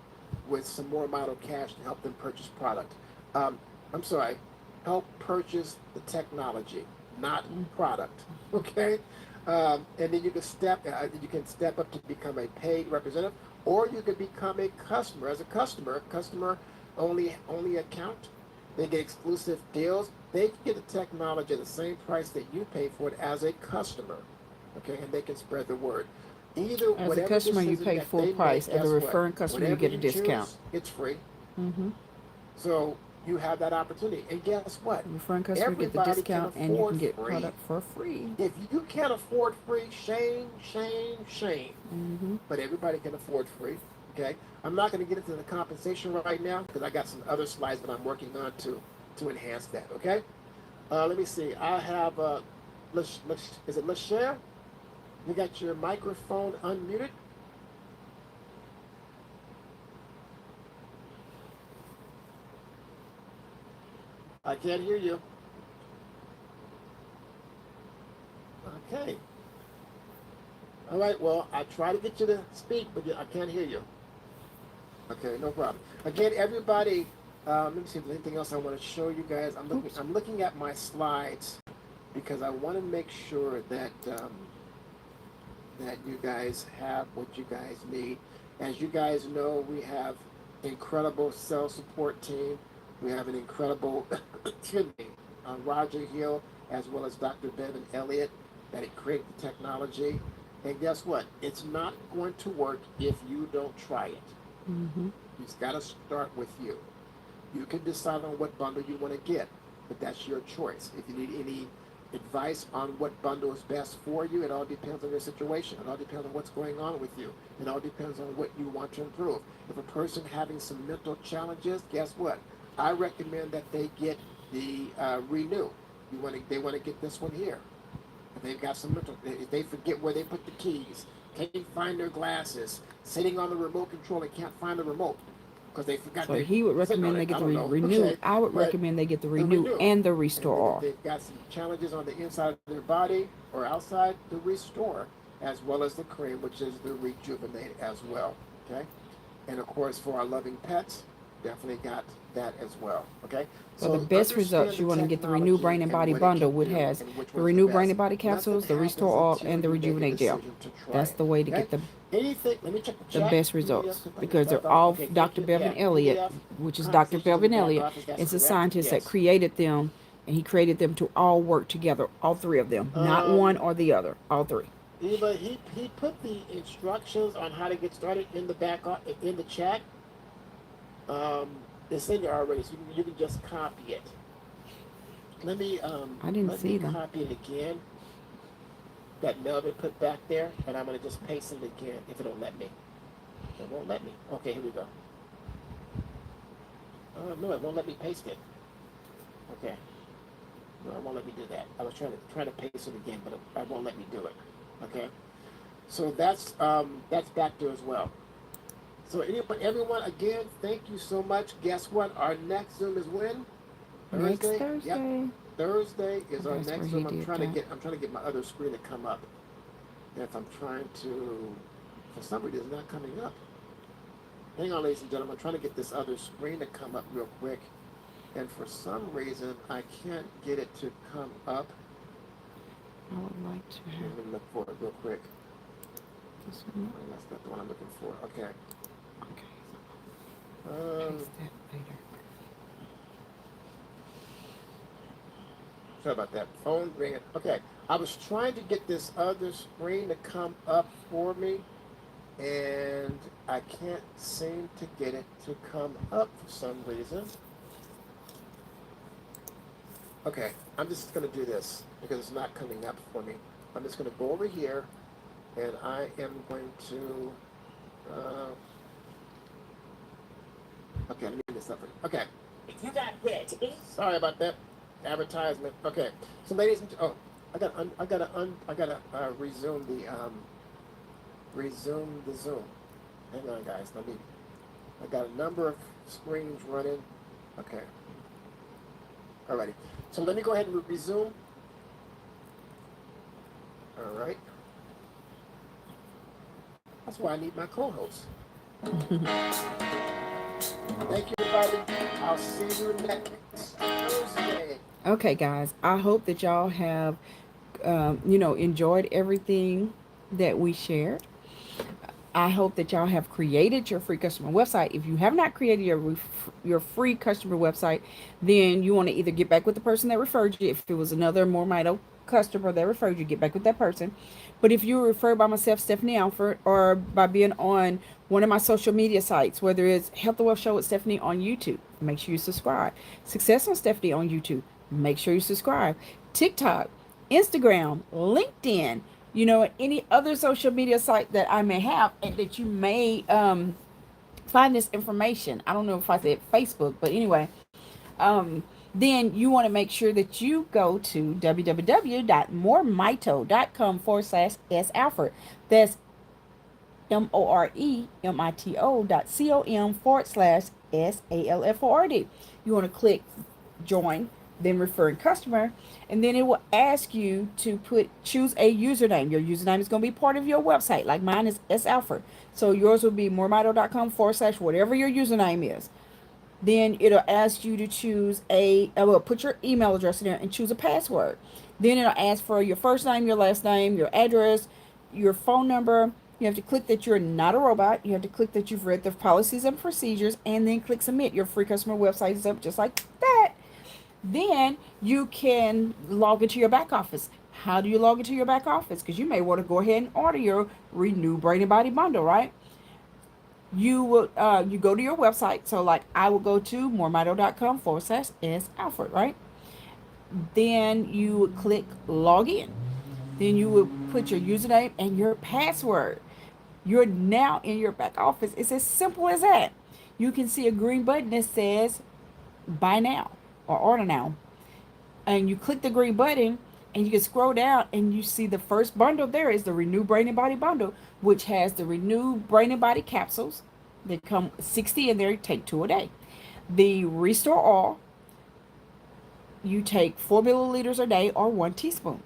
with some MoreMito cash to help them purchase product. I'm sorry, help purchase the technology, not product. Okay, and then you can step up to become a paid representative, or you can become a customer. As a customer only account. They get exclusive deals. They can get the technology at the same price that you pay for it as a customer, okay? And they can spread the word. As a customer, you pay full price. As a referring customer, you get a discount. It's free. So you have that opportunity. And guess what? Referring customer, get the discount, and you can get product for free. If you can't afford free, shame. But everybody can afford free. Okay, I'm not going to get into the compensation right now because I got some other slides that I'm working on to enhance that. Okay, let me see. I have is it Lachelle? You got your microphone unmuted? I can't hear you. Okay. All right, well, I try to get you to speak, but I can't hear you. Okay, no problem. Again, everybody, let me see if there's anything else I want to show you guys. I'm looking at my slides because I want to make sure that that you guys have what you guys need. As you guys know, we have incredible cell support team. We have an incredible Roger Hill, as well as Dr. Bevan Elliott, that it created the technology. And guess what? It's not going to work if you don't try it. Mm-hmm. It's got to start with you. You can decide on what bundle you want to get, but that's your choice. If you need any advice on what bundle is best for you, it all depends on your situation. It all depends on what's going on with you. It all depends on what you want to improve. If a person having some mental challenges, guess what? I recommend that they get the Renew. They want to get this one here. If they've got some mental, if they forget where they put the keys, can't find their glasses, sitting on the remote control and can't find the remote because they forgot. So he would recommend they get the Renew. Okay. I would recommend they get the Renew and the Restore. And if they've got some challenges on the inside of their body or outside, the Restore, as well as the cream, which is the Rejuvenate as well. Okay. And of course, for our loving pets, definitely got that as well. Okay. So the best results, you want to get the Renew Brain and Body Bundle, which has the Renew Brain and Body Capsules, the Restore Oil, and the Rejuvenate Gel. That's the way to get the best results, because they're all Dr. Bevan Elliott, which is Dr. Bevan Elliott, is a scientist that created them, and he created them to all work together, all three of them, not one or the other, all three. But he put the instructions on how to get started in the back in the chat. It's in there already, so you can just copy it. Let me I didn't see them. Copy it again. That Melvin put back there, and I'm gonna just paste it again if it'll let me. It won't let me. Okay, here we go. No, it won't let me paste it. Okay. No, it won't let me do that. I was trying to paste it again, but it won't let me do it. Okay. So that's back there as well. So everyone, again, thank you so much. Guess what? Our next Zoom is when? Next Thursday. Yep. Thursday is our next Zoom. I'm trying to get my other screen to come up. And if I'm trying to, for some reason, it's not coming up. Hang on, ladies and gentlemen. I'm trying to get this other screen to come up real quick. And for some reason, I can't get it to come up. I would like to have. Let me look for it real quick. This one. That's not the one I'm looking for. Okay. Paste that later. Sorry about that. Phone ringing. Okay. I was trying to get this other screen to come up for me, and I can't seem to get it to come up for some reason. Okay. I'm just going to do this because it's not coming up for me. I'm just going to go over here, and I am going to... okay, let me get this up. Okay. You got hit. Sorry about that. Advertisement. Okay. So, ladies and I gotta resume the Zoom. Hang on, guys. I got a number of screens running. Okay. Alrighty. So let me go ahead and resume. All right. That's why I need my co-host. Thank you, everybody. I'll see you next Thursday. Okay, guys. I hope that y'all have, enjoyed everything that we shared. I hope that y'all have created your free customer website. If you have not created your free customer website, then you want to either get back with the person that referred you. If it was another MoreMito customer that referred you, get back with that person. But if you were referred by myself, Stephanie Alford, or by being on one of my social media sites, whether it's Health and Wealth Show with Stephanie on YouTube, make sure you subscribe. Success on Stephanie on YouTube, make sure you subscribe. TikTok, Instagram, LinkedIn, any other social media site that I may have and that you may find this information. I don't know if I said Facebook, but anyway, then you want to make sure that you go to www.moremito.com/S Alford. That's moremito.com/SALFORD. You want to click join, then referring customer, and then it will ask you to choose a username. Your username is going to be part of your website. Like mine is S Alford. So yours will be moremito.com/ whatever your username is. Then it'll ask you to choose put your email address in there and choose a password. Then it'll ask for your first name, your last name, your address, your phone number. You have to click that you're not a robot. You have to click that you've read the policies and procedures, and then click submit. Your free customer website is up just like that. Then you can log into your back office. How do you log into your back office? Because you may want to go ahead and order your Renew Brain and Body Bundle, right? You will you go to your website. So like I will go to moremito.com/S Alford, right? Then you would click log in. Then you would put your username and your password. You're now in your back office. It's as simple as that. You can see a green button that says buy now or order now. And you click the green button and you can scroll down and you see the first bundle there is the Renew Brain and Body Bundle, which has the Renew Brain and Body capsules. They come 60 in there, you take 2 a day. The Restore All, you take 4 milliliters a day or 1 teaspoon.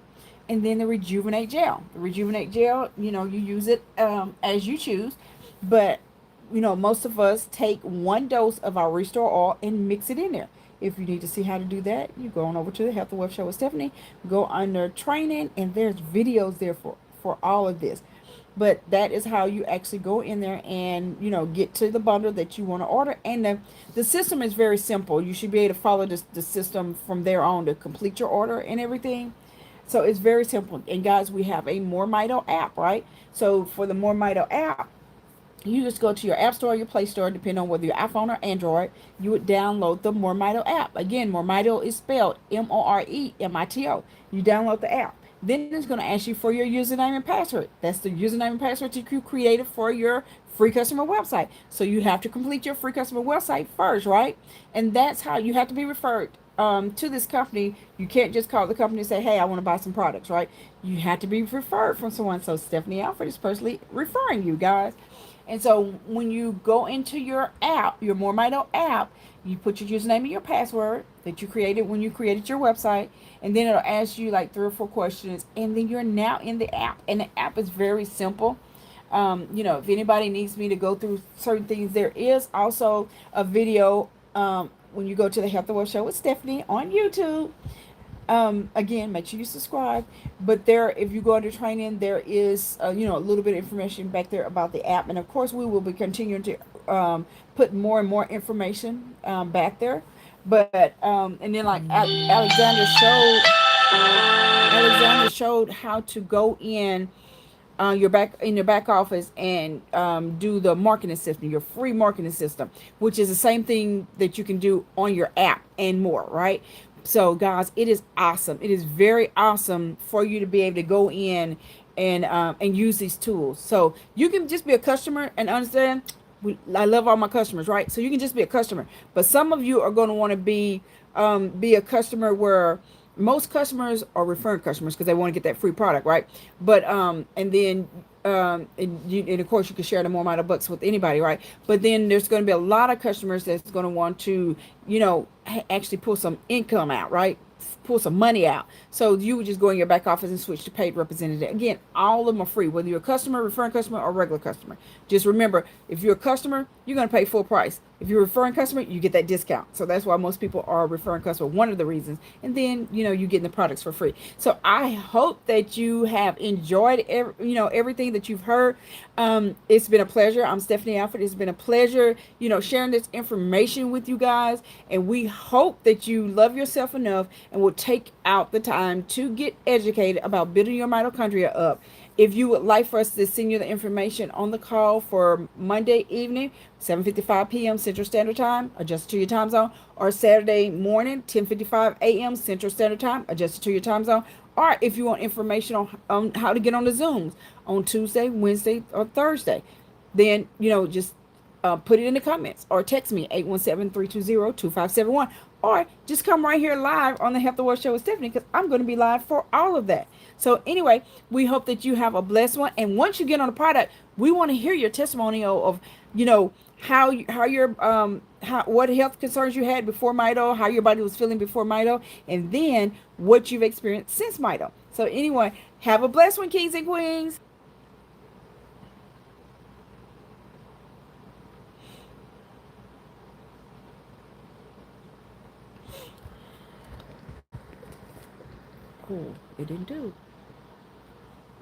And then the Rejuvenate Gel. The Rejuvenate Gel, you use it as you choose. But, most of us take 1 dose of our Restore All and mix it in there. If you need to see how to do that, you go on over to the Health and Wealth Show with Stephanie. Go under training, and there's videos there for all of this. But that is how you actually go in there and, get to the bundle that you want to order. And the system is very simple. You should be able to follow the system from there on to complete your order and everything. So it's very simple. And guys, we have a MoreMito app, right? So for the MoreMito app, you just go to your app store or your Play Store, depending on whether you're iPhone or Android. You would download the MoreMito app. Again, MoreMito is spelled MoreMito. You download the app. Then it's going to ask you for your username and password. That's the username and password that you created for your free customer website. So you have to complete your free customer website first, right? And that's how you have to be referred to this company. You can't just call the company and say, hey, I want to buy some products, right? You have to be referred from someone. So Stephanie Alford is personally referring you guys. And so when you go into your app, your MoreMito app, you put your username and your password that you created when you created your website, and then it'll ask you like 3 or 4 questions, and then you're now in the app. And the app is very simple. If anybody needs me to go through certain things, there is also a video when you go to the Health and Wealth Show with Stephanie on YouTube. Again, make sure you subscribe. But there, if you go under training, there is a little bit of information back there about the app, and of course we will be continuing to put more and more information back there. But and then like Alexander showed how to go in your back office and do the marketing system, your free marketing system, which is the same thing that you can do on your app and more, right? So guys, it is awesome. It is very awesome for you to be able to go in and use these tools. So you can just be a customer and understand. I love all my customers, right? So you can just be a customer, but some of you are going to want to be a customer where most customers are referring customers because they want to get that free product, right? But and then and of course you can share the MoreMito bucks with anybody, right? But then there's going to be a lot of customers that's going to want to actually pull some income out, right? Pull some money out. So you would just go in your back office and switch to paid representative. Again, all of them are free, whether you're a customer, referring customer, or regular customer. Just remember, if you're a customer, you're going to pay full price. If you're a referring customer, you get that discount. So that's why most people are referring customer, one of the reasons. And then, you getting the products for free. So I hope that you have enjoyed everything that you've heard. It's been a pleasure. I'm Stephanie Alford. It's been a pleasure, sharing this information with you guys. And we hope that you love yourself enough and will take out the time to get educated about building your mitochondria up. If you would like for us to send you the information on the call for Monday evening, 7:55 p.m. Central Standard Time, adjusted to your time zone, or Saturday morning, 10:55 a.m. Central Standard Time, adjusted to your time zone, or if you want information on how to get on the Zooms on Tuesday, Wednesday, or Thursday, then, just put it in the comments or text me 817-320-2571, or just come right here live on the Health Award Show with Stephanie, because I'm going to be live for all of that. So anyway, we hope that you have a blessed one. And once you get on the product, we want to hear your testimonial of, you know, how your what health concerns you had before Mito, how your body was feeling before Mito, and then what you've experienced since Mito. So anyway, have a blessed one, kings and queens. Oh, it didn't do.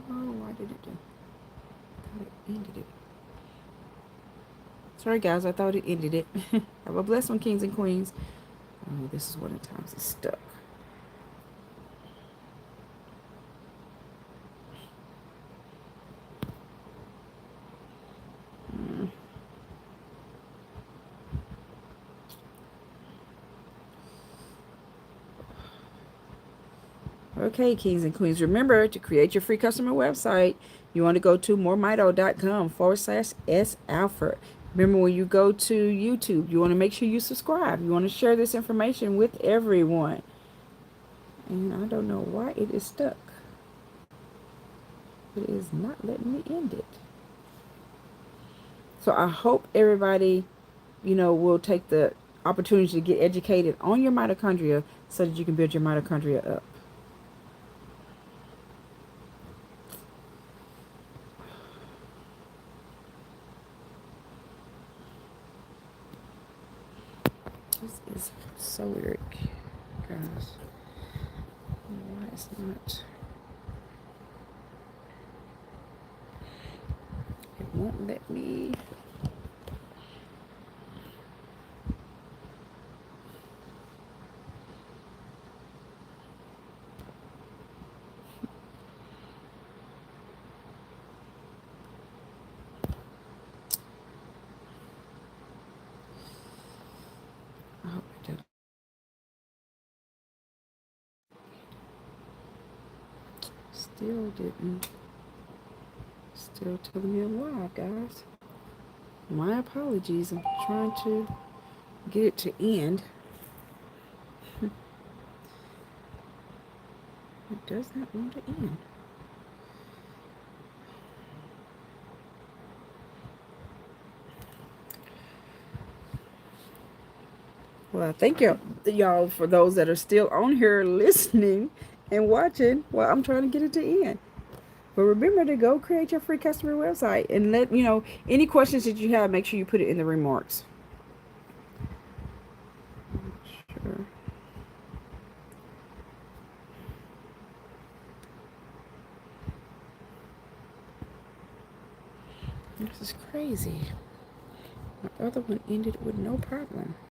Oh, why did it do? I thought it ended it. Sorry, guys. I thought it ended it. Have a blessed one, kings and queens. Oh, this is one of the times it's stuck. Okay, kings and queens, remember to create your free customer website. You want to go to moremito.com/S Alford. Remember, when you go to YouTube, you want to make sure you subscribe. You want to share this information with everyone. And I don't know why it is stuck. It is not letting me end it. So I hope everybody, you know, will take the opportunity to get educated on your mitochondria so that you can build your mitochondria up. This is so weird, guys. Why it's not? It won't let me. I hope it did. Still didn't. Still telling me I'm live, guys. My apologies. I'm trying to get it to end. It does not want to end. Well, thank y'all for those that are still on here listening and watching while I'm trying to get it to end. But remember to go create your free customer website and let you know any questions that you have. Make sure you put it in the remarks. Sure. This is crazy. My other one ended with no problem.